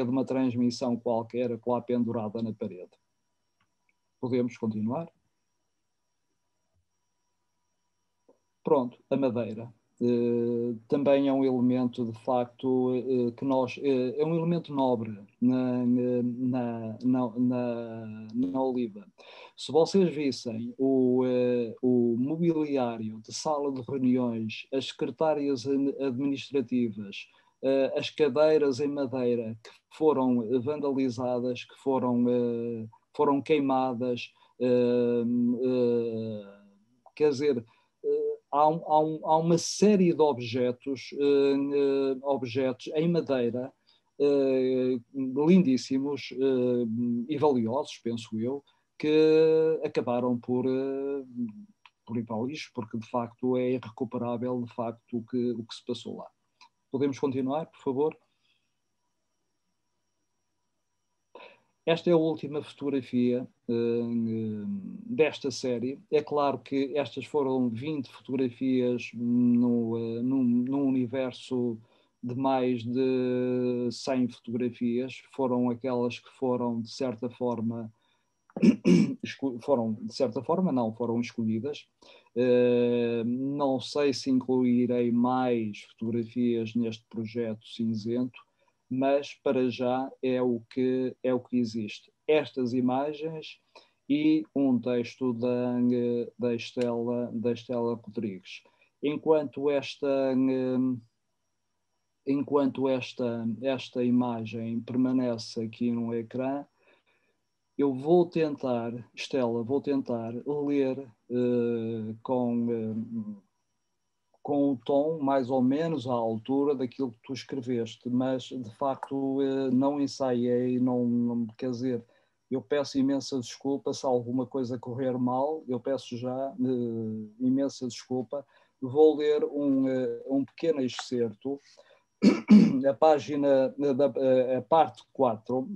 de uma transmissão qualquer lá pendurada na parede. Podemos continuar? Pronto, a madeira. Também é um elemento, de facto, que é um elemento nobre na oliva. Se vocês vissem o mobiliário de sala de reuniões, as secretárias administrativas, as cadeiras em madeira que foram vandalizadas, que foram queimadas, quer dizer, há uma série de objetos em madeira, lindíssimos e valiosos, penso eu, que acabaram por ir para o lixo, porque de facto é irrecuperável de facto o que se passou lá. Podemos continuar, por favor? Esta é a última fotografia desta série. É claro que estas foram 20 fotografias num universo de mais de 100 fotografias. Foram aquelas que foram, de certa forma, foram escolhidas. Não sei se incluirei mais fotografias neste projeto cinzento, mas para já é o que existe. Estas imagens e um texto da Estela Rodrigues. Enquanto esta imagem permanece aqui no ecrã, eu vou tentar, Estela, ler com o tom mais ou menos à altura daquilo que tu escreveste, mas de facto não ensaiei, quer dizer, eu peço imensa desculpa se alguma coisa correr mal, eu peço já imensa desculpa. Vou ler um pequeno excerto. A parte 4,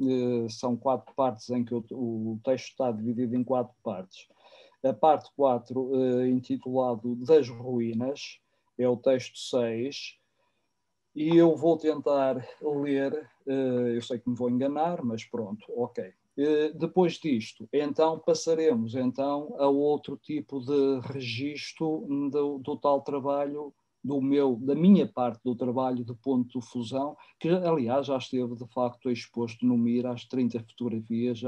são 4 partes em que o texto está dividido em 4 partes. A parte 4, intitulado Das Ruínas, é o texto 6, e eu vou tentar ler, eu sei que me vou enganar, mas pronto, ok. Depois disto, então passaremos a outro tipo de registro do tal trabalho da minha parte do trabalho de ponto de fusão, que aliás já esteve de facto exposto no MIR, às 30 fotografias,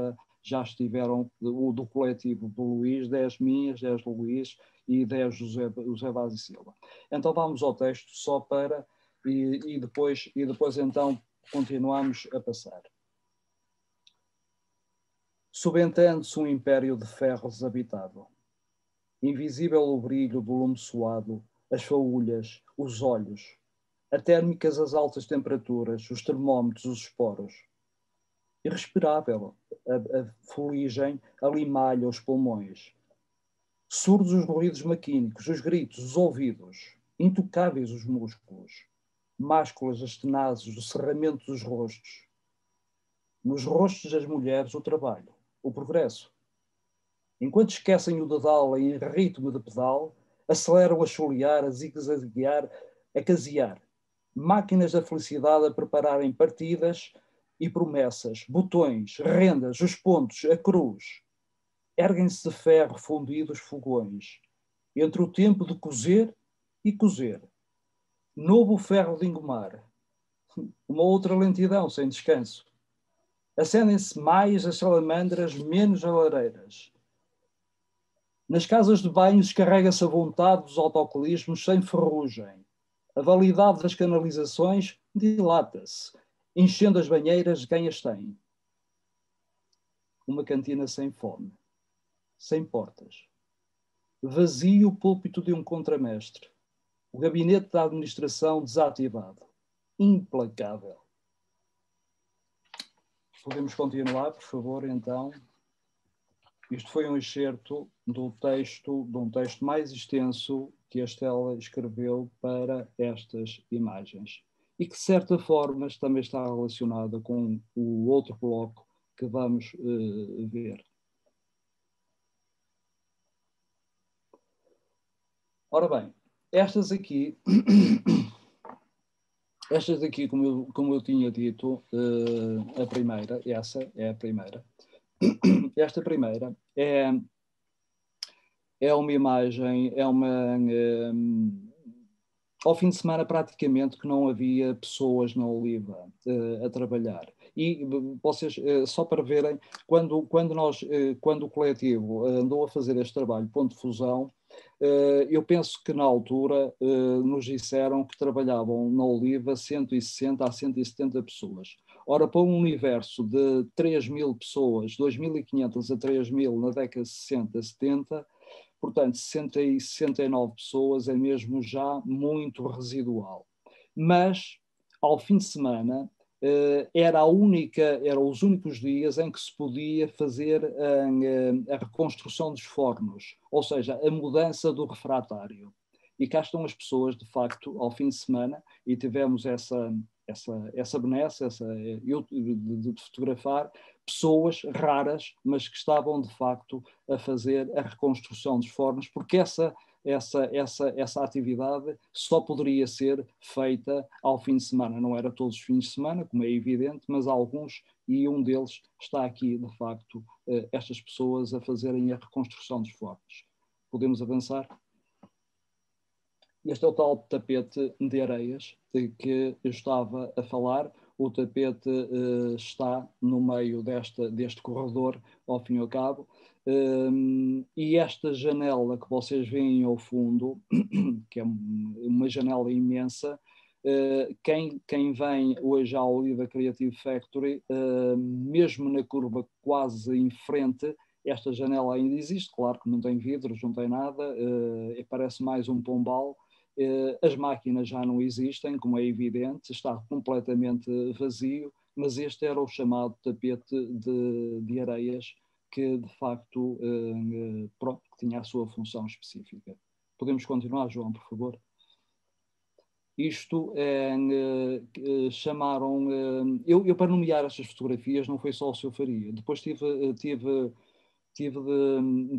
já estiveram, o do coletivo do Luís, 10 minhas, 10 do Luís e 10 José Vaz e Silva. Então vamos ao texto só para, e depois então continuamos a passar. Subentende-se um império de ferro desabitado. Invisível o brilho do lume suado, as faúlhas, os olhos, a térmicas as altas temperaturas, os termómetros, os esporos. Irrespirável a fuligem alimalha os pulmões. Surdos os ruídos maquínicos, os gritos, os ouvidos, intocáveis os músculos, másculas as tenazes, o cerramento dos rostos. Nos rostos das mulheres o trabalho, o progresso. Enquanto esquecem o dedal em ritmo de pedal, aceleram a chulear, a zigue-zaguear, a casear. Máquinas da felicidade a prepararem partidas e promessas, botões, rendas, os pontos, a cruz. Erguem-se de ferro fundidos fogões, entre o tempo de cozer e cozer. Novo ferro de engomar. Uma outra lentidão sem descanso. Acendem-se mais as salamandras, menos as lareiras. Nas casas de banho descarrega-se a vontade dos autocolismos sem ferrugem. A validade das canalizações dilata-se, enchendo as banheiras de quem as tem. Uma cantina sem fome, sem portas. Vazio o púlpito de um contramestre. O gabinete da administração desativado. Implacável. Podemos continuar, por favor, então. Isto foi um excerto de um texto mais extenso que a Estela escreveu para estas imagens e que, de certa forma, também está relacionada com o outro bloco que vamos ver. Ora bem, estas aqui, como eu tinha dito, a primeira, essa é a primeira. Esta primeira é uma imagem, ao fim de semana praticamente que não havia pessoas na Oliva a trabalhar. E vocês, só para verem, quando o coletivo andou a fazer este trabalho, Ponto de Fusão, eu penso que na altura nos disseram que trabalhavam na Oliva 160 a 170 pessoas. Ora, para um universo de 3.000 pessoas, 2.500 a 3.000 na década de 60, 70, portanto, 60 e 69 pessoas é mesmo já muito residual. Mas, ao fim de semana, eram os únicos dias em que se podia fazer a reconstrução dos fornos, ou seja, a mudança do refratário. E cá estão as pessoas, de facto, ao fim de semana, e tivemos essa benesse de fotografar pessoas raras, mas que estavam, de facto, a fazer a reconstrução dos fornos, porque essa atividade só poderia ser feita ao fim de semana. Não era todos os fins de semana, como é evidente, mas alguns, e um deles está aqui, de facto, estas pessoas a fazerem a reconstrução dos fornos. Podemos avançar? Este é o tal tapete de areias de que eu estava a falar. O tapete está no meio deste corredor, ao fim e ao cabo. E esta janela que vocês veem ao fundo, que é uma janela imensa, quem vem hoje à Oliva Creative Factory, mesmo na curva quase em frente, esta janela ainda existe, claro que não tem vidros, não tem nada, parece mais um pombal. As máquinas já não existem, como é evidente, está completamente vazio, mas este era o chamado tapete de areias que, de facto, que tinha a sua função específica. Podemos continuar, João, por favor? Isto chamaram... Eu, para nomear estas fotografias, não foi só o Sr. Faria. Depois tive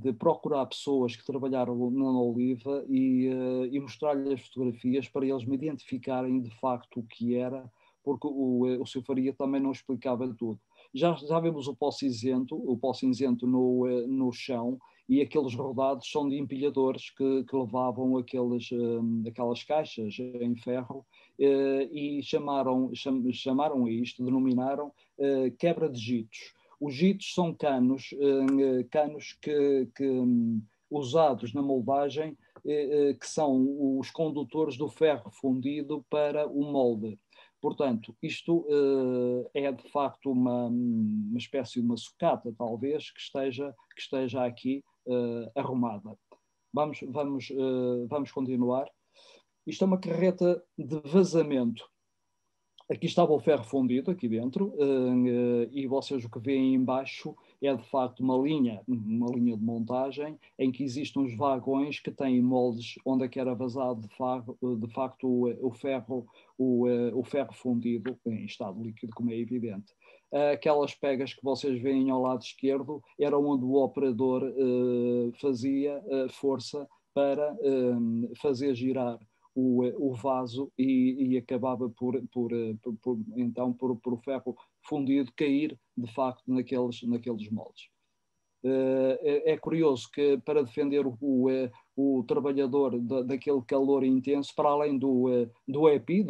de procurar pessoas que trabalharam na Oliva e mostrar-lhes as fotografias para eles me identificarem de facto o que era, porque o Sr. Faria também não explicava tudo. Já vemos o pó cinzento no chão, e aqueles rodados são de empilhadores que levavam aquelas caixas em ferro e chamaram a isto, denominaram quebra de gitos. Os jitos são canos, usados na moldagem, que são os condutores do ferro fundido para o molde. Portanto, isto é de facto uma espécie de uma sucata, talvez, que esteja aqui arrumada. Vamos continuar. Isto é uma carreta de vazamento. Aqui estava o ferro fundido, aqui dentro, e vocês o que veem embaixo é de facto uma linha de montagem em que existem uns vagões que têm moldes onde é que era vazado de facto o ferro fundido em estado líquido, como é evidente. Aquelas pegas que vocês veem ao lado esquerdo era onde o operador fazia força para fazer girar o vaso e acabava por o ferro fundido cair de facto naqueles moldes. É curioso que para defender o trabalhador daquele calor intenso, para além do EPI,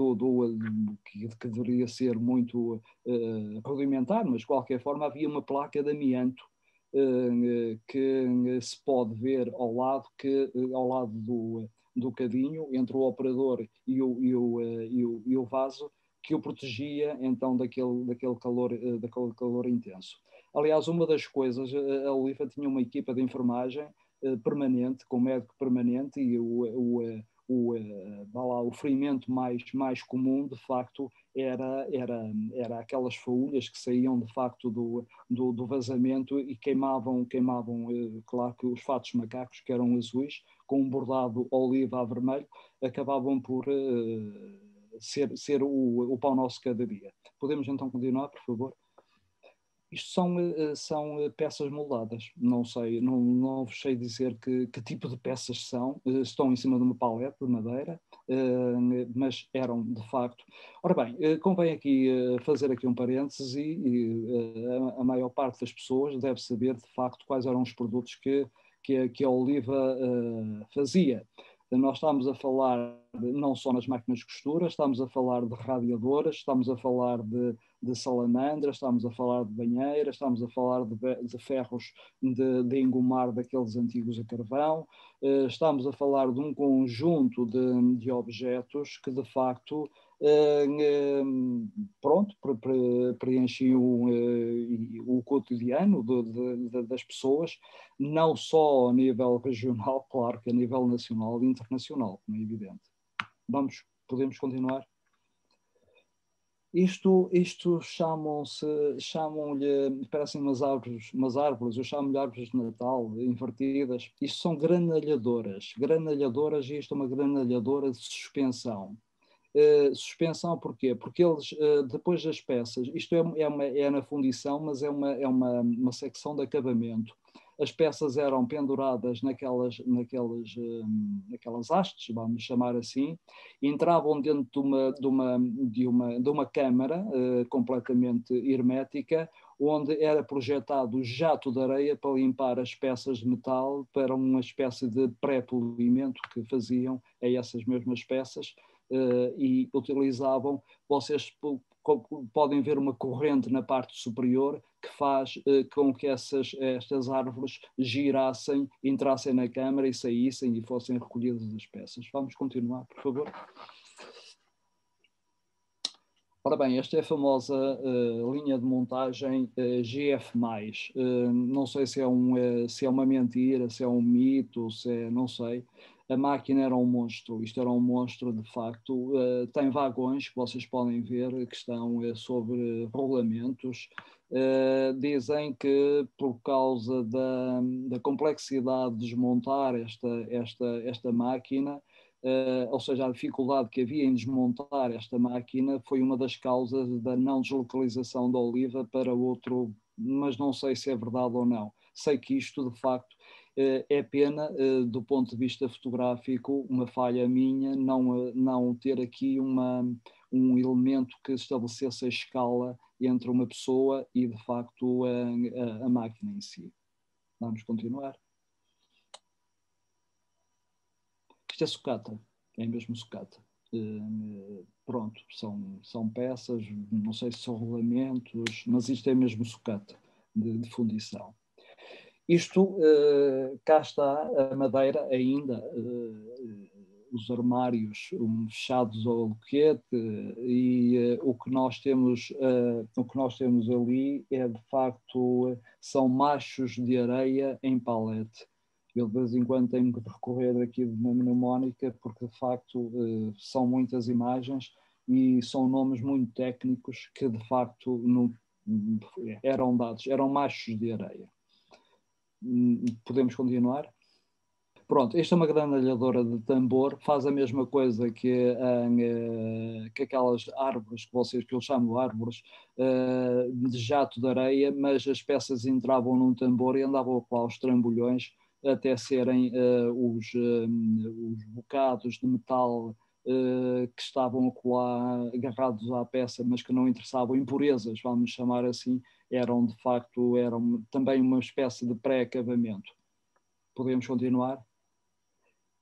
que deveria ser muito rudimentar, mas de qualquer forma havia uma placa de amianto que se pode ver ao lado do cadinho, entre o operador e o vaso, que o protegia então daquele calor intenso. Aliás, uma das coisas, a Oliva tinha uma equipa de enfermagem permanente, com médico permanente, e o ferimento mais comum, de facto, era aquelas faúlhas que saíam, de facto, do vazamento e queimavam, claro que os fatos macacos, que eram azuis, com um bordado oliva a vermelho, acabavam por ser o pão nosso cada dia. Podemos então continuar, por favor? Isto são peças moldadas. Não vos sei dizer que tipo de peças são. Estão em cima de uma palete de madeira, mas eram de facto. Ora bem, convém aqui fazer aqui um parênteses e a maior parte das pessoas deve saber de facto quais eram os produtos que a Oliva fazia. Nós estamos a falar não só nas máquinas de costura, estamos a falar de radiadoras, estamos a falar de salamandras, estamos a falar de banheiras, estamos a falar de ferros de engomar daqueles antigos a carvão, estamos a falar de um conjunto de objetos que de facto preenchiam o cotidiano das pessoas, não só a nível regional, claro que a nível nacional e internacional, como é evidente. Podemos continuar? Isto chamam-lhe, parecem umas árvores, eu chamo-lhe árvores de Natal, invertidas. Isto são granalhadoras, e isto é uma granalhadora de suspensão. Suspensão porquê? Porque eles, depois das peças, isto é na fundição, mas é uma secção de acabamento. As peças eram penduradas naquelas hastes, vamos chamar assim, entravam dentro de uma câmara completamente hermética, onde era projetado o jato de areia para limpar as peças de metal para uma espécie de pré-polimento que faziam a essas mesmas peças. E utilizavam, vocês podem ver uma corrente na parte superior que faz com que estas árvores girassem, entrassem na câmara e saíssem e fossem recolhidas as peças. Vamos continuar, por favor. Ora bem, esta é a famosa linha de montagem GF+. Não sei se é uma mentira, se é um mito, não sei. A máquina era um monstro, isto era um monstro de facto. Tem vagões que vocês podem ver que estão sobre rolamentos. Dizem que por causa da complexidade de desmontar esta máquina, ou seja, a dificuldade que havia em desmontar esta máquina foi uma das causas da não deslocalização da Oliva para outro, mas não sei se é verdade ou não. Sei que isto, de facto, é pena, do ponto de vista fotográfico, uma falha minha, não ter aqui um elemento que estabelecesse a escala entre uma pessoa e, de facto, a máquina em si. Vamos continuar. Isto é sucata, é mesmo sucata. Pronto, são peças, não sei se são rolamentos, mas isto é mesmo sucata. de fundição. Isto, cá está a madeira ainda, os armários fechados ao loquete, e o que nós temos ali é, de facto, são machos de areia em palete. Eu de vez em quando tenho que recorrer aqui de uma mnemónica, porque de facto são muitas imagens e são nomes muito técnicos que de facto não eram dados, eram machos de areia. Podemos continuar? Pronto, esta é uma grandalhadora de tambor, faz a mesma coisa que aquelas árvores que eu chamo árvores de jato de areia, mas as peças entravam num tambor e andavam lá aos trambolhões até serem os bocados de metal que estavam lá agarrados à peça, mas que não interessavam, impurezas, vamos chamar assim, eram de facto também uma espécie de pré-acabamento. Podemos continuar?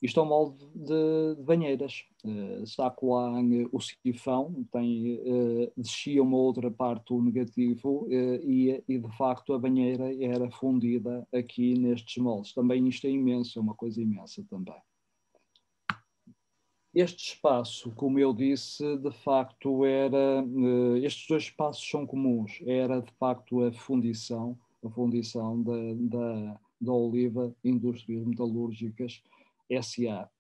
Isto é um molde de banheiras. Está lá o sifão, descia uma outra parte o negativo e de facto a banheira era fundida aqui nestes moldes. Também isto é imenso, é uma coisa imensa também. Este espaço, como eu disse, de facto estes dois espaços são comuns. Era de facto a fundição da Oliva Indústrias Metalúrgicas S.A.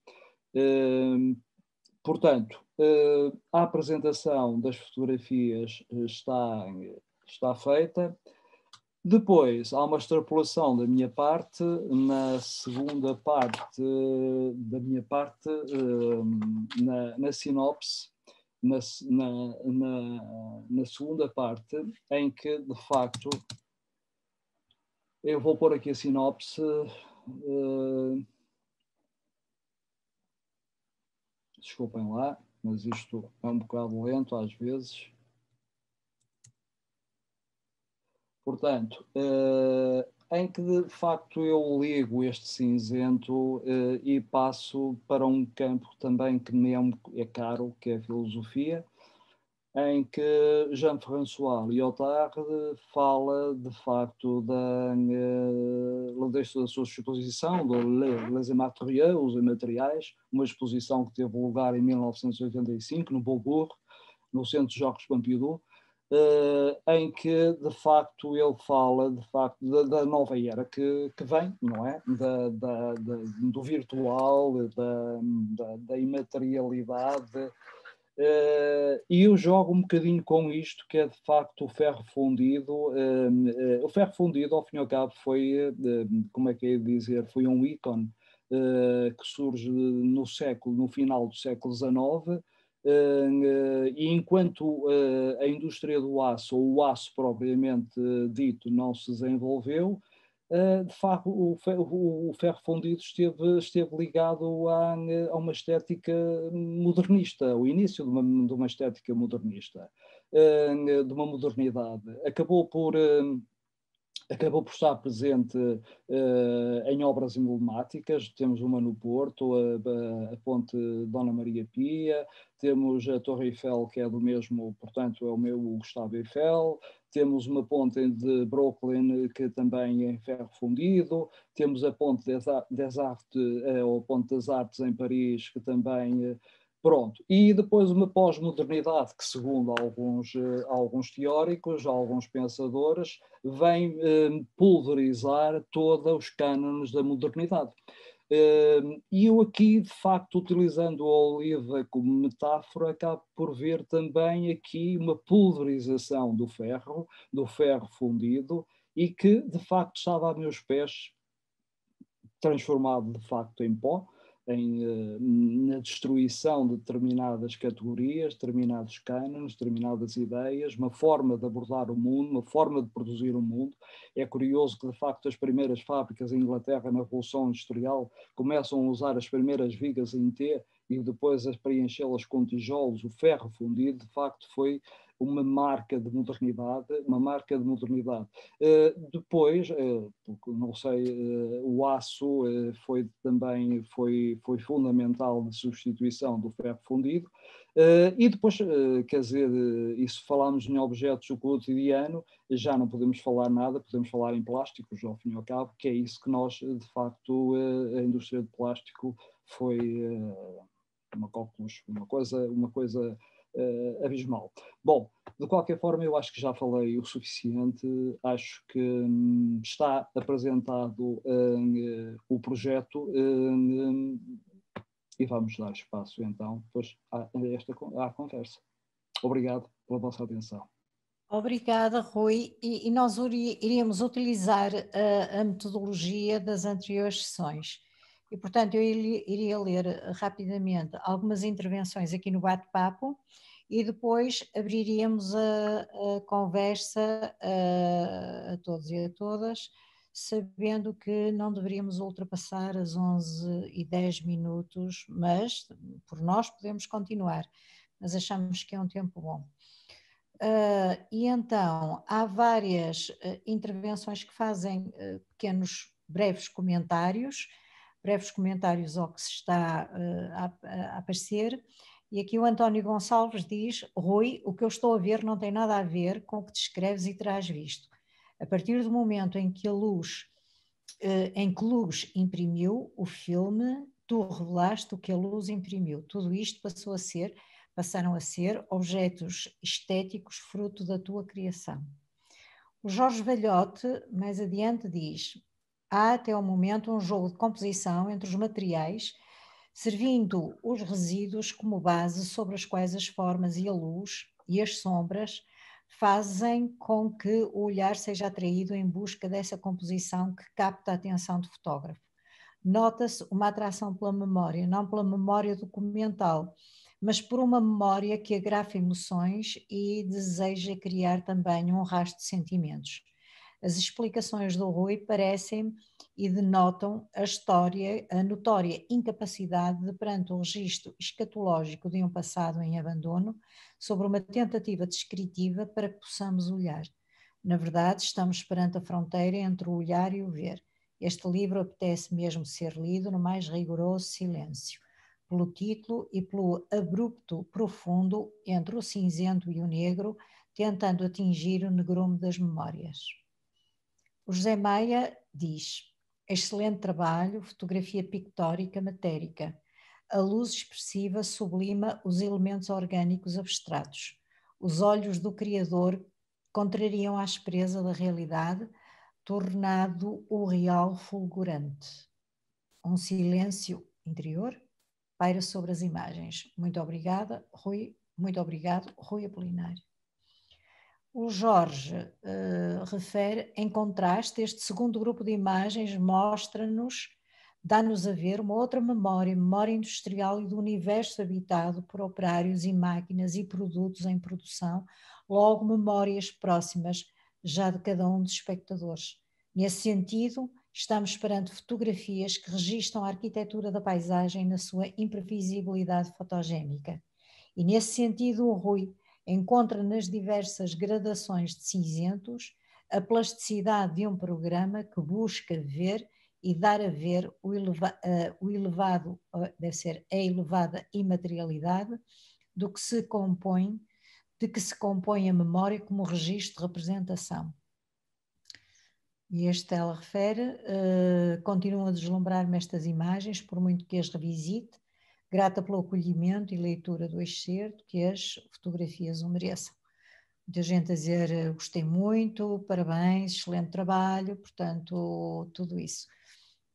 Portanto, a apresentação das fotografias está feita. Depois, há uma extrapolação da minha parte. Na segunda parte da minha parte, na sinopse, na segunda parte, em que, de facto, eu vou pôr aqui a sinopse. Desculpem lá, mas isto é um bocado lento às vezes. Portanto, em que de facto eu ligo este cinzento e passo para um campo também que me é caro, que é a filosofia, em que Jean-François Lyotard fala de facto da sua exposição, do Les Matériaux, os materiais, uma exposição que teve lugar em 1985 no Beaubourg, no Centro Georges Pompidou, em que de facto ele fala de facto da nova era que vem, não é? Do virtual, da imaterialidade, e eu jogo um bocadinho com isto, que é de facto o ferro fundido. O ferro fundido, ao fim e ao cabo, foi, como é que é de dizer, foi um ícone que surge no final do século XIX. E enquanto a indústria do aço, ou o aço propriamente dito, não se desenvolveu, de facto o ferro fundido esteve ligado a uma estética modernista, o início de uma estética modernista, de uma modernidade. Acabou por estar presente em obras emblemáticas. Temos uma no Porto, a Ponte Dona Maria Pia, temos a Torre Eiffel, que é do mesmo, portanto, é o meu Gustavo Eiffel, temos uma ponte de Brooklyn, que também é em ferro fundido, temos a Ponte des Arts, ou Ponte das Artes em Paris, que também... Pronto, e depois uma pós-modernidade que, segundo alguns teóricos, alguns pensadores, vem pulverizar todos os cânones da modernidade. E eu aqui, de facto, utilizando a oliva como metáfora, acabo por ver também aqui uma pulverização do ferro fundido, e que, de facto, estava a meus pés, transformado, de facto, em pó, na destruição de determinadas categorias, determinados cânones, determinadas ideias, uma forma de abordar o mundo, uma forma de produzir o mundo. É curioso que, de facto, as primeiras fábricas em Inglaterra, na Revolução Industrial, começam a usar as primeiras vigas em T, e depois a preenchê-las com tijolos, o ferro fundido, de facto foi uma marca de modernidade, uma marca de modernidade. Depois, não sei, o aço foi também foi fundamental de substituição do ferro fundido. E depois, quer dizer, e se falarmos em objetos do cotidiano, já não podemos falar nada, podemos falar em plásticos, ao fim e ao cabo, que é isso que nós, de facto, a indústria de plástico foi uma coisa abismal. Bom, de qualquer forma, eu acho que já falei o suficiente, acho que está apresentado o projeto e vamos dar espaço então depois à conversa. Obrigado pela vossa atenção. Obrigada, Rui. E nós iríamos utilizar a metodologia das anteriores sessões. E, portanto, eu iria ler rapidamente algumas intervenções aqui no bate-papo e depois abriríamos a conversa a todos e a todas, sabendo que não deveríamos ultrapassar as 11h10, mas por nós podemos continuar, mas achamos que é um tempo bom. E então, há várias intervenções que fazem pequenos, breves comentários ao que se está a aparecer, e aqui o António Gonçalves diz: Rui, o que eu estou a ver não tem nada a ver com o que descreves e terás visto. A partir do momento em que Luz imprimiu o filme, tu revelaste o que a Luz imprimiu. Tudo isto passaram a ser objetos estéticos fruto da tua criação. O Jorge Velhote, mais adiante, diz: há até ao momento um jogo de composição entre os materiais, servindo os resíduos como base sobre as quais as formas e a luz e as sombras fazem com que o olhar seja atraído em busca dessa composição que capta a atenção do fotógrafo. Nota-se uma atração pela memória, não pela memória documental, mas por uma memória que agrafa emoções e deseja criar também um rastro de sentimentos. As explicações do Rui parecem e denotam a notória incapacidade de, perante o registro escatológico de um passado em abandono, sobre uma tentativa descritiva para que possamos olhar. Na verdade, estamos perante a fronteira entre o olhar e o ver. Este livro apetece mesmo ser lido no mais rigoroso silêncio, pelo título e pelo abrupto profundo entre o cinzento e o negro, tentando atingir o negrume das memórias. O José Maia diz: excelente trabalho, fotografia pictórica matérica. A luz expressiva sublima os elementos orgânicos abstratos. Os olhos do Criador contrariam a aspereza da realidade, tornado o real fulgurante. Um silêncio interior paira sobre as imagens. Muito obrigada, Rui. Muito obrigado, Rui Apolinário. O Jorge refere, em contraste, este segundo grupo de imagens mostra-nos, dá-nos a ver uma outra memória industrial e do universo habitado por operários e máquinas e produtos em produção, logo memórias próximas já de cada um dos espectadores. Nesse sentido, estamos perante fotografias que registram a arquitetura da paisagem na sua imprevisibilidade fotogénica. E nesse sentido, o Rui encontra nas diversas gradações de cinzentos a plasticidade de um programa que busca ver e dar a ver a elevada imaterialidade de que se compõe a memória como registro de representação. E este ela refere, continua a deslumbrar-me estas imagens, por muito que as revisite, grata pelo acolhimento e leitura do excerto que as fotografias o mereçam. Muita gente a dizer: gostei muito, parabéns, excelente trabalho, portanto, tudo isso.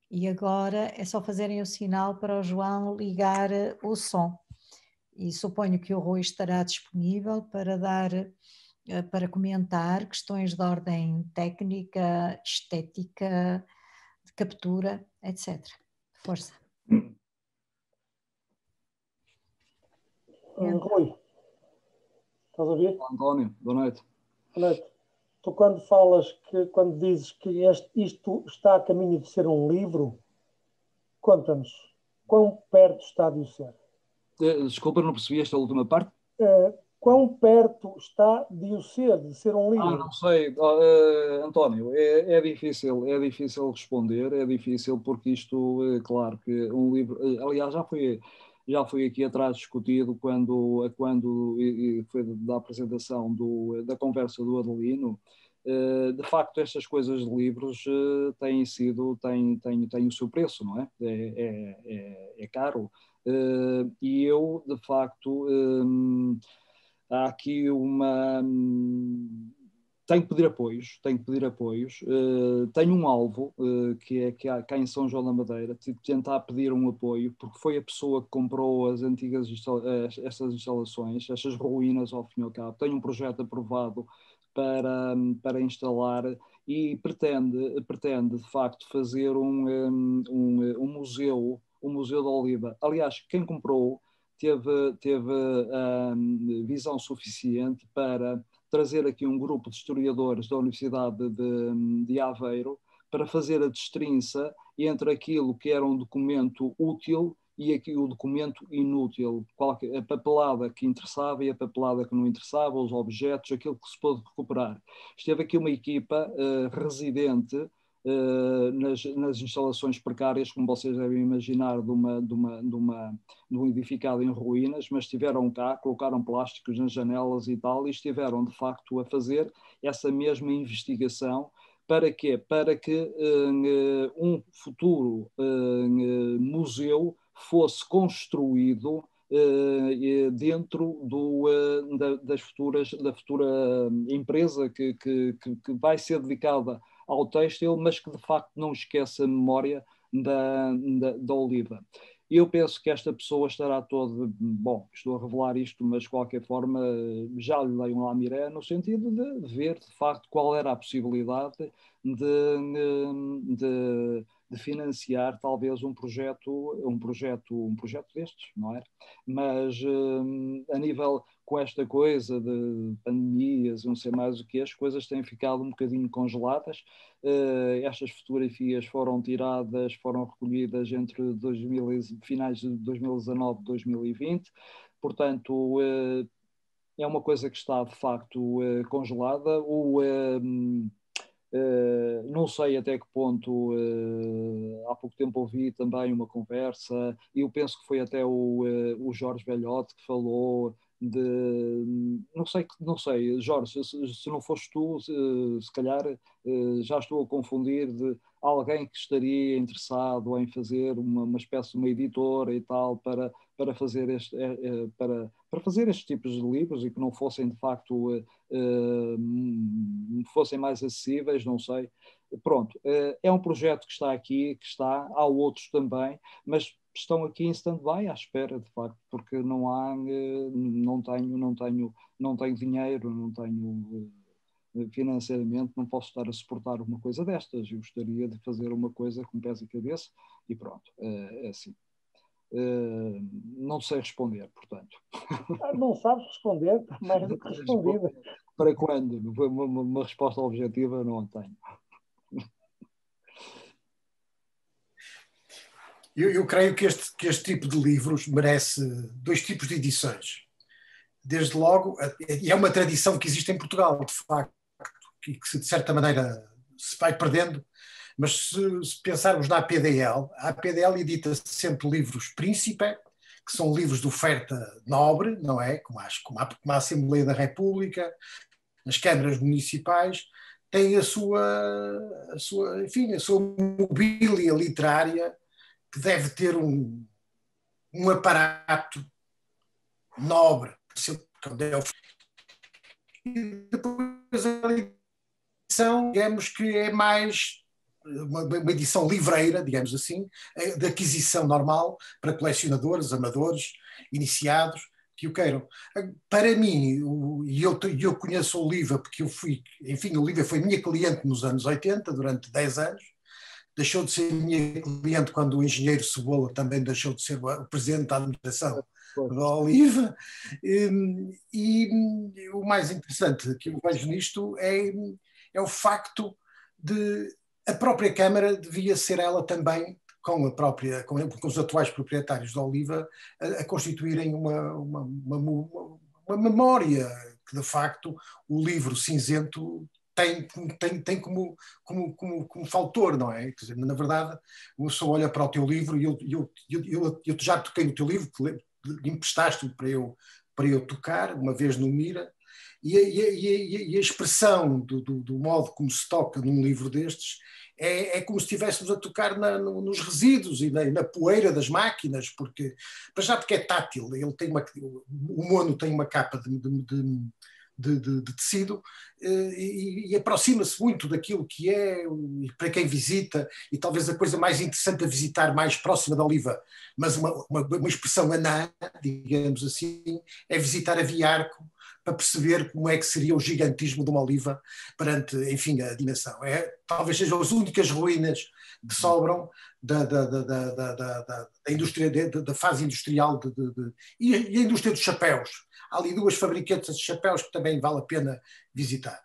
E agora é só fazerem o sinal para o João ligar o som. E suponho que o Rui estará disponível para comentar questões de ordem técnica, estética, de captura, etc. Força. Rui, estás a ouvir? António, boa noite. Boa noite. Tu quando dizes que isto está a caminho de ser um livro, conta-nos, quão perto está de o ser? Desculpa, não percebi esta última parte. Quão perto está de o ser, de ser um livro? Não sei, António, é difícil responder, é difícil porque isto, claro que um livro, aliás, já foi aqui atrás discutido quando foi da apresentação da conversa do Adelino. De facto, estas coisas de livros têm o seu preço, não é? É caro. E eu, de facto, há aqui tenho que pedir apoios, tenho um alvo, que é cá em São João da Madeira, de tentar pedir um apoio, porque foi a pessoa que comprou as antigas estas instalações, estas ruínas ao fim e ao cabo. Tenho um projeto aprovado para instalar e pretende de facto fazer um museu da Oliva. Aliás, quem comprou teve visão suficiente para trazer aqui um grupo de historiadores da Universidade de Aveiro para fazer a destrinça entre aquilo que era um documento útil e aqui o documento inútil, a papelada que interessava e a papelada que não interessava, os objetos, aquilo que se pôde recuperar. Esteve aqui uma equipa residente nas instalações precárias, como vocês devem imaginar, de um edificado em ruínas, mas estiveram cá, colocaram plásticos nas janelas e tal, e estiveram de facto a fazer essa mesma investigação. Para quê? Para que um futuro museu fosse construído dentro da futura empresa que vai ser dedicada ao têxtil, mas que de facto não esquece a memória da Oliva. Eu penso que esta pessoa estará toda... Bom, estou a revelar isto, mas de qualquer forma já lhe dei um lamiré no sentido de ver de facto qual era a possibilidade de financiar talvez um projeto destes, não é? Mas a nível com esta coisa de pandemias, não sei mais o que, as coisas têm ficado um bocadinho congeladas. Estas fotografias foram recolhidas entre finais de 2019 e 2020, portanto é uma coisa que está de facto congelada. Não sei até que ponto, há pouco tempo ouvi também uma conversa, e eu penso que foi até o Jorge Velhote que falou não sei, Jorge, se não foste tu, se calhar já estou a confundir, de alguém que estaria interessado em fazer uma espécie de uma editora e tal para fazer para fazer estes tipos de livros, e que não fossem de facto fossem mais acessíveis, não sei. Pronto, é um projeto que está aqui, há outros também, mas estão aqui em stand-by à espera, de facto, porque não tenho dinheiro, não tenho financeiramente, não posso estar a suportar uma coisa destas. Eu gostaria de fazer uma coisa com pés e cabeça e pronto, é assim. Não sei responder, portanto. Não sabes responder, mais do que respondido. Para quando? Uma resposta objetiva não a tenho. Eu creio que este tipo de livros merece 2 tipos de edições. Desde logo, e é uma tradição que existe em Portugal, de facto, que de certa maneira se vai perdendo, mas se pensarmos na APDL, a APDL edita sempre livros príncipe, que são livros de oferta nobre, não é? Como a Assembleia da República, as câmaras municipais, têm a sua mobília literária, que deve ter um aparato nobre, e depois a edição, digamos que é mais uma edição livreira, digamos assim, de aquisição normal para colecionadores, amadores, iniciados, que o queiram. Para mim, e eu conheço a Oliva porque a Oliva foi minha cliente nos anos 80, durante 10 anos, deixou de ser minha cliente quando o engenheiro Cebola também deixou de ser o presidente da administração da Oliva, e o mais interessante que eu vejo nisto é o facto de a própria Câmara devia ser ela também com os atuais proprietários da Oliva a constituírem uma memória que, de facto, o livro cinzento tem como faltor, não é? Quer dizer, na verdade, uma pessoa olha para o teu livro e eu já toquei no teu livro, emprestaste-me para eu tocar, uma vez no Mira, e a expressão do modo como se toca num livro destes é como se estivéssemos a tocar nos resíduos e na poeira das máquinas, porque é tátil, o mono tem uma capa de tecido e aproxima-se muito daquilo que é, para quem visita, e talvez a coisa mais interessante a visitar mais próxima da Oliva, mas uma expressão anã, digamos assim, é visitar a Viarco, para perceber como é que seria o gigantismo de uma oliva perante, enfim, a dimensão. Talvez sejam as únicas ruínas que sobram da indústria, da fase industrial e a indústria dos chapéus. Há ali duas fabricantes de chapéus que também vale a pena visitar.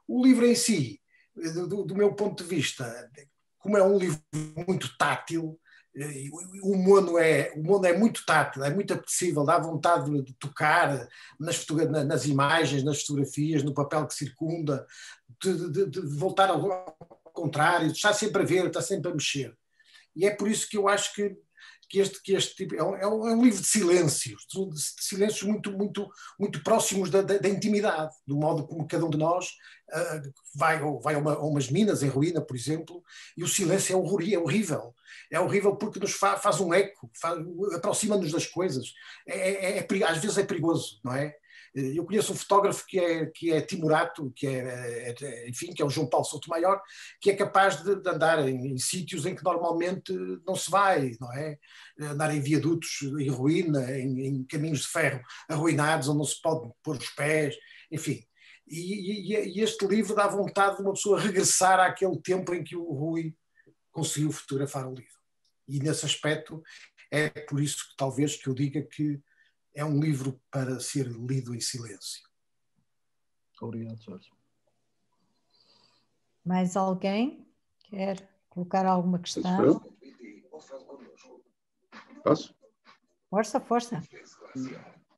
O livro em si, do meu ponto de vista, como é um livro muito tátil, o mono é muito tátil, é muito apetecível, dá vontade de tocar nas imagens, nas fotografias, no papel que circunda, de voltar ao contrário, está sempre a ver, está sempre a mexer. E é por isso que eu acho que este tipo é um livro de silêncios muito próximos da intimidade, do modo como cada um de nós vai a umas minas em ruína, por exemplo, e o silêncio é horrível. É horrível porque nos faz um eco, aproxima-nos das coisas. Às vezes é perigoso, não é? Eu conheço um fotógrafo que é timorato, enfim, que é o João Paulo Soutomaior, que é capaz de andar em sítios em que normalmente não se vai, não é? Andar em viadutos em ruína, em caminhos de ferro arruinados, onde não se pode pôr os pés, enfim. E este livro dá vontade de uma pessoa regressar àquele tempo em que o Rui conseguiu fotografar o livro. E nesse aspecto é por isso que talvez que eu diga que é um livro para ser lido em silêncio. Obrigado, Jorge. Mais alguém quer colocar alguma questão? Posso? Força.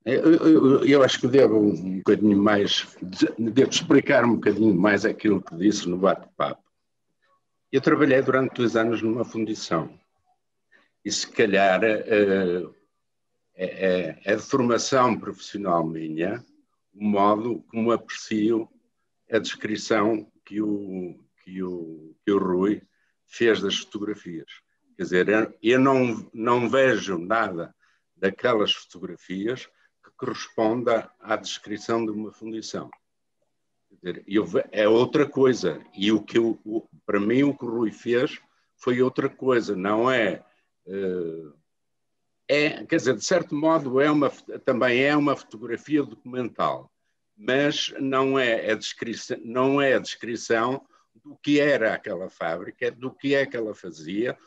Eu acho que devo um bocadinho mais, devo explicar um bocadinho mais aquilo que disse no bate-papo. Eu trabalhei durante 2 anos numa fundição e se calhar é de formação profissional minha o modo como aprecio a descrição que o Rui fez das fotografias. Quer dizer, eu não vejo nada daquelas fotografias que corresponda à descrição de uma fundição. Quer dizer, é outra coisa. E para mim o que o Rui fez foi outra coisa. Não é... quer dizer, de certo modo também é uma fotografia documental, mas não é a descrição do que era aquela fábrica, do que é que ela fazia,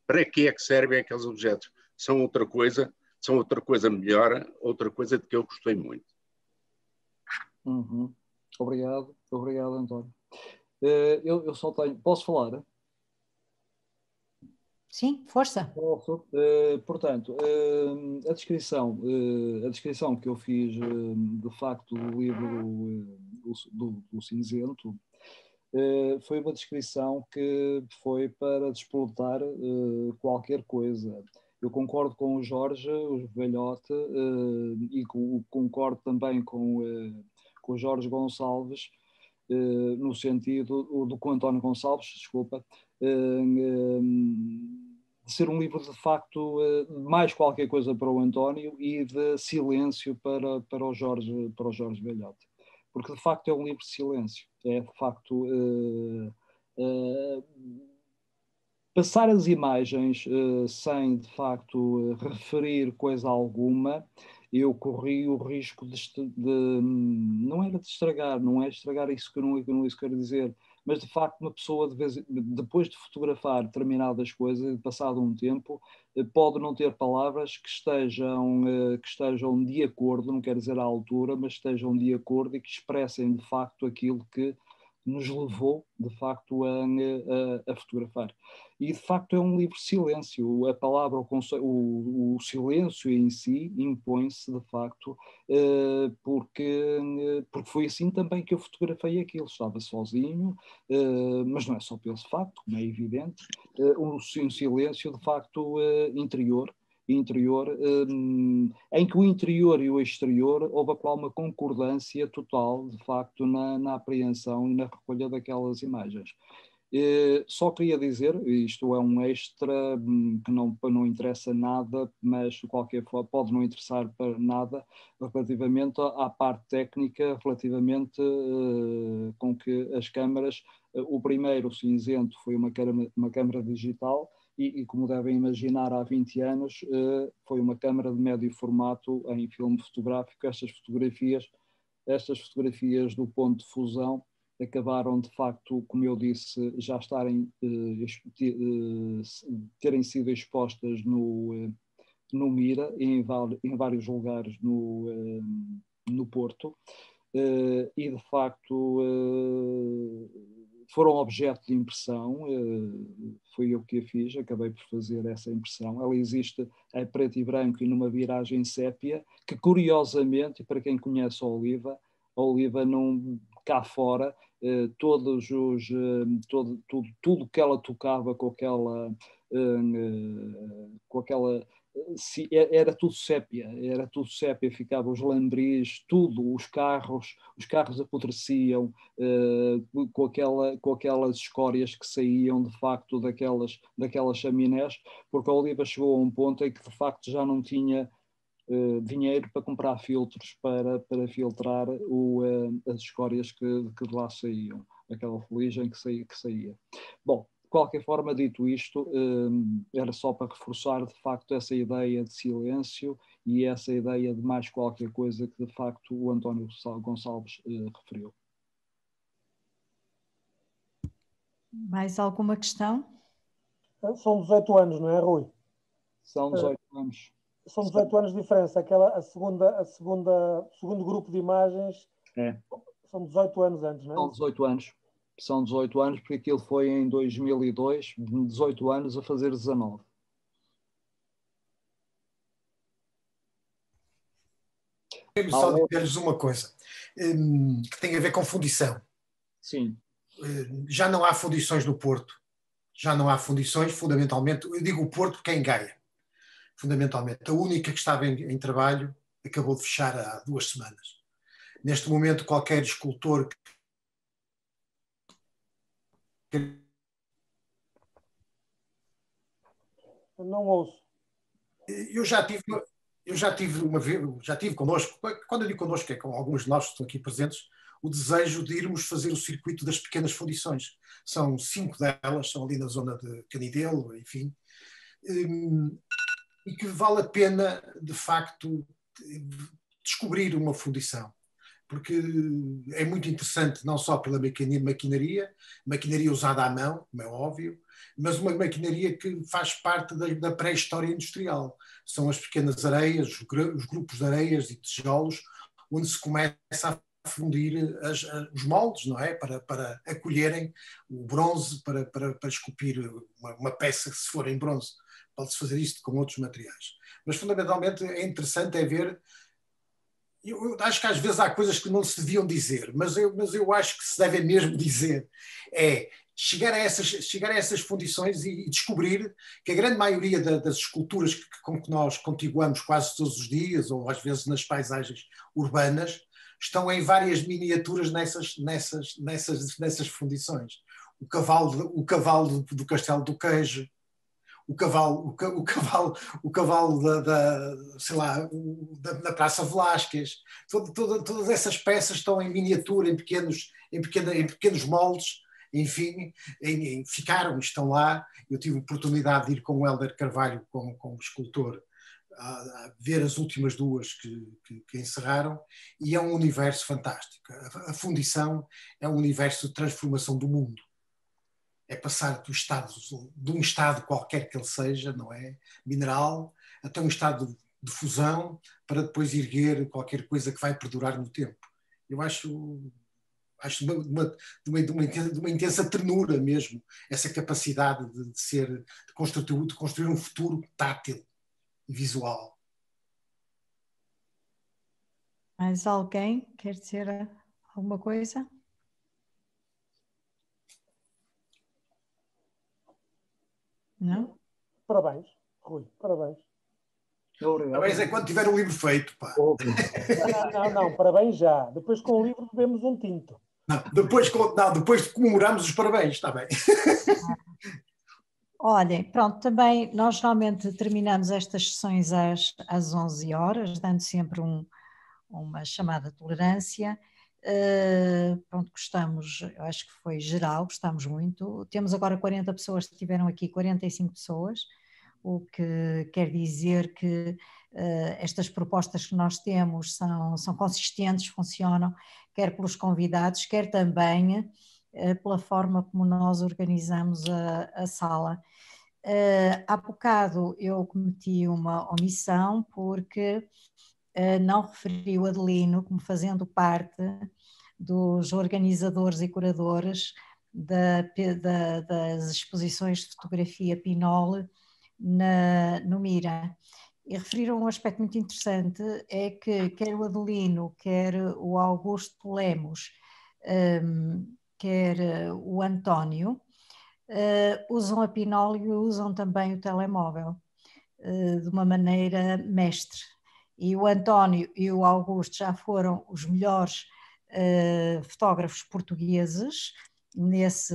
para que é que servem aqueles objetos. São outra coisa melhor, outra coisa de que eu gostei muito. Uhum. Obrigado, António. Eu só tenho... Posso falar? Sim, força. Posso. Portanto, a descrição que eu fiz, de facto, do livro do Cinzento, foi uma descrição que foi para desplotar qualquer coisa. Eu concordo com o Jorge, o velhote, e concordo também com o Jorge Gonçalves, no sentido com o António Gonçalves, desculpa, de ser um livro de facto mais qualquer coisa para o António e de silêncio para o Jorge Velhote, porque de facto é um livro de silêncio, é de facto passar as imagens sem de facto referir coisa alguma. Eu corri o risco não era de estragar, não é estragar isso que eu não quero dizer, mas de facto uma pessoa depois de fotografar determinadas coisas, passado um tempo, pode não ter palavras que estejam de acordo, não quero dizer à altura, mas estejam de acordo e que expressem de facto aquilo que nos levou, de facto, a fotografar. E, de facto, é um livro silêncio. A palavra, o silêncio em si impõe-se, de facto, porque foi assim também que eu fotografei aquilo. Estava sozinho, mas não é só pelo facto, como é evidente, um silêncio, de facto, interior, em que o interior e o exterior houve lá uma concordância total, de facto, na apreensão e na recolha daquelas imagens. Só queria dizer, isto é um extra que não interessa nada, mas de qualquer forma pode não interessar para nada, relativamente à parte técnica, relativamente com que as câmaras, o primeiro, o cinzento, foi uma câmara digital, e como devem imaginar, há 20 anos foi uma câmara de médio formato em filme fotográfico. Estas fotografias do ponto de fusão acabaram, de facto, como eu disse, já terem sido expostas no Mira e em vários lugares no Porto, e, de facto, foram objeto de impressão. Fui eu que a fiz, acabei por fazer essa impressão. Ela existe em preto e branco e numa viragem sépia, que, curiosamente, e para quem conhece a Oliva não, cá fora, tudo que ela tocava com aquela era tudo sépia, ficavam os lambris, tudo, os carros apodreciam com aquelas escórias que saíam, de facto, daquelas chaminés, porque a Oliva chegou a um ponto em que, de facto, já não tinha dinheiro para comprar filtros para filtrar as escórias que de lá saíam, aquela fuligem que saía. Bom, de qualquer forma, dito isto, era só para reforçar, de facto, essa ideia de silêncio e essa ideia de mais qualquer coisa que, de facto, o António Gonçalves referiu. Mais alguma questão? São 18 anos, não é, Rui? São 18 anos. São 18 anos de diferença. Segundo grupo de imagens são 18 anos antes, não é? São 18 anos. São 18 anos, porque aquilo foi em 2002, 18 anos a fazer 19. Quero só dizer-lhes uma coisa que tem a ver com fundição. Sim. Já não há fundições no Porto. Já não há fundições, fundamentalmente. Eu digo o Porto porque é em Gaia. Fundamentalmente. A única que estava em trabalho acabou de fechar há 2 semanas. Neste momento, qualquer escultor Não ouço. Eu já tive connosco, quando eu digo connosco, é com alguns de nós que estão aqui presentes, o desejo de irmos fazer o circuito das pequenas fundições. São 5 delas, são ali na zona de Canidelo, enfim, e que vale a pena, de facto, descobrir uma fundição. Porque é muito interessante, não só pela maquinaria usada à mão, como é óbvio, mas uma maquinaria que faz parte da pré-história industrial. São as pequenas areias, os grupos de areias e tijolos, onde se começa a fundir os moldes, não é? Para acolherem o bronze, para esculpir uma peça, se for em bronze. Pode-se fazer isto com outros materiais. Mas, fundamentalmente, é interessante ver. Eu acho que às vezes há coisas que não se deviam dizer, mas eu acho que se devem mesmo dizer. É chegar a essas fundições e descobrir que a grande maioria das esculturas com que nós contiguamos quase todos os dias, ou às vezes nas paisagens urbanas, estão em várias miniaturas nessas fundições. O cavalo do Castelo do Queijo, o cavalo da Praça Velázquez, todas essas peças estão em miniatura, em pequenos moldes, enfim, estão lá. Eu tive a oportunidade de ir com o Hélder Carvalho, como escultor, a ver as últimas 2 que encerraram, e é um universo fantástico. A fundição é um universo de transformação do mundo. É passar de um estado qualquer que ele seja, não é? Mineral, até um estado de fusão, para depois erguer qualquer coisa que vai perdurar no tempo. Eu acho Acho de uma intensa ternura mesmo, essa capacidade de construir um futuro tátil e visual. Mais alguém quer dizer alguma coisa? Não? Parabéns, Rui, parabéns. Parabéns é quando tiver o livro feito, pá. Não, parabéns já. Depois com o livro bebemos um tinto. Depois comemoramos os parabéns, está bem. Olhem, pronto, também nós geralmente terminamos estas sessões às 11 horas, dando sempre uma chamada de tolerância. Pronto, gostamos, eu acho que foi geral, gostamos muito. Temos agora 40 pessoas, estiveram aqui 45 pessoas, o que quer dizer que estas propostas que nós temos são consistentes, funcionam, quer pelos convidados, quer também pela forma como nós organizamos a sala. Há bocado eu cometi uma omissão porque não referi o Adelino como fazendo parte dos organizadores e curadores das exposições de fotografia Pinole no Mira. E referiram um aspecto muito interessante, é que quer o Adelino, quer o Augusto Lemos, quer o António, usam a Pinole e usam também o telemóvel de uma maneira mestre. E o António e o Augusto já foram os melhores fotógrafos portugueses nesse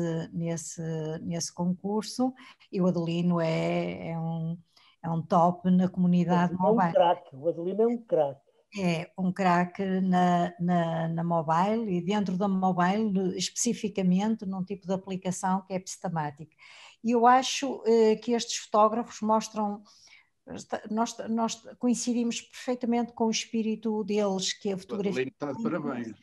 concurso, e o Adelino é um top na comunidade mobile. O Adelino é um craque. É um craque na mobile, e dentro da mobile especificamente num tipo de aplicação que é Pistamatic. E eu acho que estes fotógrafos mostram, nós coincidimos perfeitamente com o espírito deles, que a fotografia... Está de parabéns.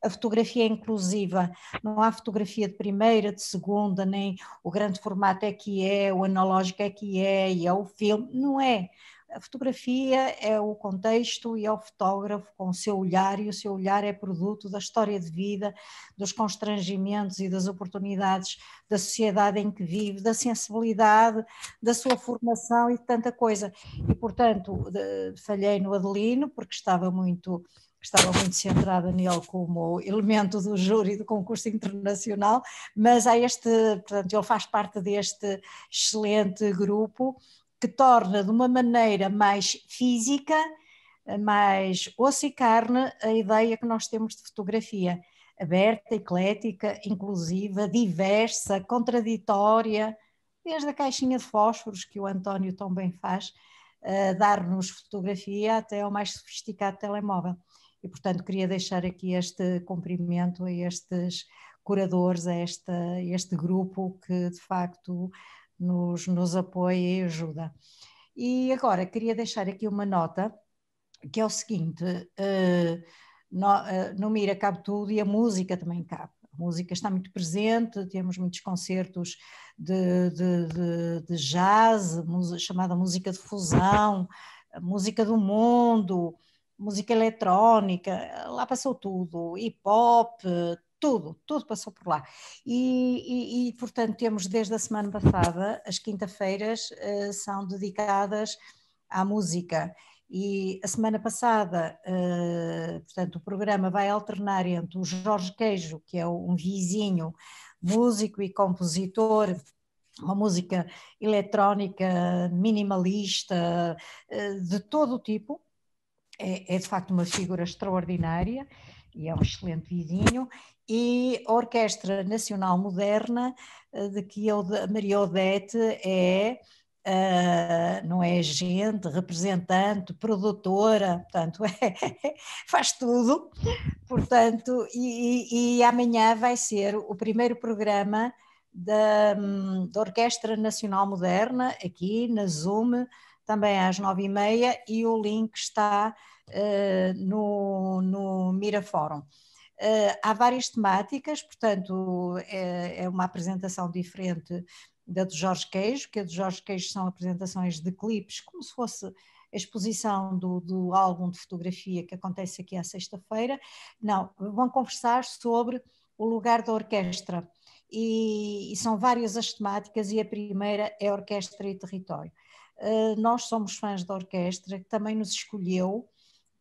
A fotografia é inclusiva, não há fotografia de primeira, de segunda, nem o grande formato é que é, o analógico é que é, e é o filme, não é. A fotografia é o contexto e é o fotógrafo com o seu olhar, e o seu olhar é produto da história de vida, dos constrangimentos e das oportunidades da sociedade em que vive, da sensibilidade, da sua formação e de tanta coisa. E, portanto, falhei no Adelino, porque estava muito centrada nele como elemento do júri do concurso internacional, mas portanto, ele faz parte deste excelente grupo que torna de uma maneira mais física, mais osso e carne, a ideia que nós temos de fotografia, aberta, eclética, inclusiva, diversa, contraditória, desde a caixinha de fósforos que o António tão bem faz, dar-nos fotografia até ao mais sofisticado telemóvel. E, portanto, queria deixar aqui este cumprimento a estes curadores, a este grupo que, de facto, nos apoia e ajuda. E agora, queria deixar aqui uma nota, que é o seguinte, no Mira cabe tudo e a música também cabe. A música está muito presente, temos muitos concertos de jazz, chamada música de fusão, música do mundo, música eletrónica, lá passou tudo, hip hop, tudo passou por lá. E portanto, temos desde a semana passada, as quinta-feiras são dedicadas à música. E a semana passada, portanto, o programa vai alternar entre o Jorge Queijo, que é um vizinho, músico e compositor, uma música eletrónica, minimalista, de todo o tipo. É de facto uma figura extraordinária e é um excelente vizinho, e a Orquestra Nacional Moderna, de que a Maria Odete não é agente, representante, produtora, portanto faz tudo, portanto, e amanhã vai ser o primeiro programa da Orquestra Nacional Moderna, aqui na Zoom, também às 9h30, e o link está no Mira Fórum. Há várias temáticas, portanto é uma apresentação diferente da do Jorge Queijo, que a do Jorge Queijo são apresentações de clipes, como se fosse a exposição do álbum de fotografia que acontece aqui à sexta-feira. Não, vão conversar sobre o lugar da orquestra. E são várias as temáticas, e a primeira é orquestra e território. Nós somos fãs da orquestra, que também nos escolheu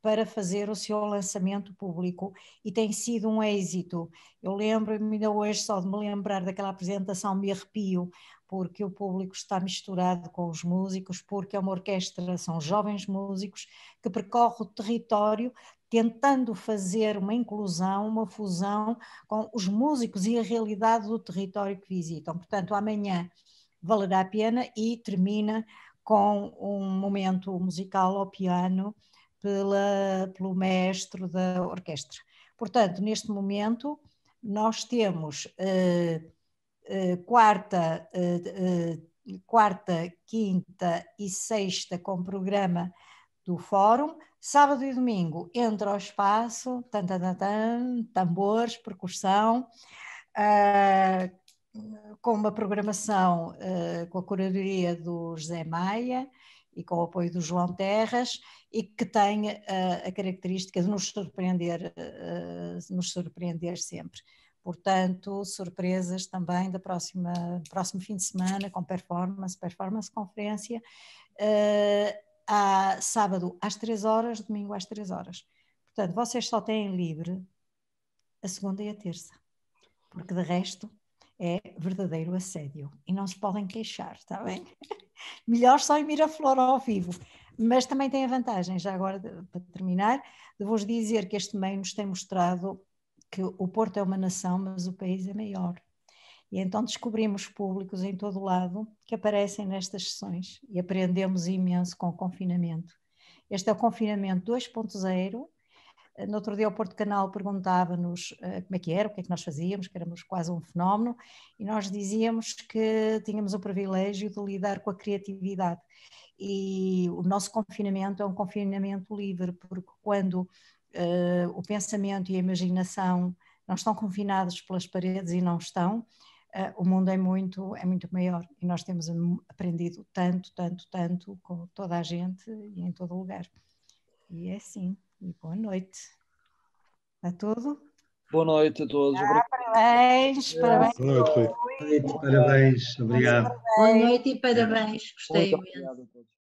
para fazer o seu lançamento público, e tem sido um êxito. Eu lembro-me ainda hoje, só de me lembrar daquela apresentação, me arrepio, porque o público está misturado com os músicos, porque é uma orquestra, são jovens músicos que percorrem o território tentando fazer uma inclusão, uma fusão com os músicos e a realidade do território que visitam. Portanto, amanhã valerá a pena, e termina com um momento musical ao piano pelo maestro da orquestra. Portanto, neste momento, nós temos quarta, quinta e sexta com programa do fórum. Sábado e domingo entra ao espaço, tambores, percussão, com uma programação com a curadoria do José Maia e com o apoio do João Terras, e que tem a característica de nos surpreender sempre. Portanto, surpresas também do próximo fim de semana, com performance conferência, sábado às 3 horas, domingo às 3 horas. Portanto, vocês só têm livre a segunda e a terça, porque de resto é verdadeiro assédio e não se podem queixar, está bem? Melhor só em Miraflor ao vivo. Mas também tem a vantagem, já agora para terminar, de vos dizer que este meio nos tem mostrado que o Porto é uma nação, mas o país é maior. E então descobrimos públicos em todo o lado que aparecem nestas sessões, e aprendemos imenso com o confinamento. Este é o confinamento 2.0. No outro dia o Porto Canal perguntava-nos como é que era, o que é que nós fazíamos, que éramos quase um fenómeno, e nós dizíamos que tínhamos o privilégio de lidar com a criatividade. E o nosso confinamento é um confinamento livre, porque quando o pensamento e a imaginação não estão confinados pelas paredes, e não estão, o mundo é muito maior, e nós temos aprendido tanto com toda a gente e em todo o lugar. E é assim. E boa noite a tudo. Boa noite a todos. Parabéns. Parabéns. Boa noite, Rui. Parabéns, obrigado. Boa noite e parabéns. Gostei Muito imenso. obrigado a todos.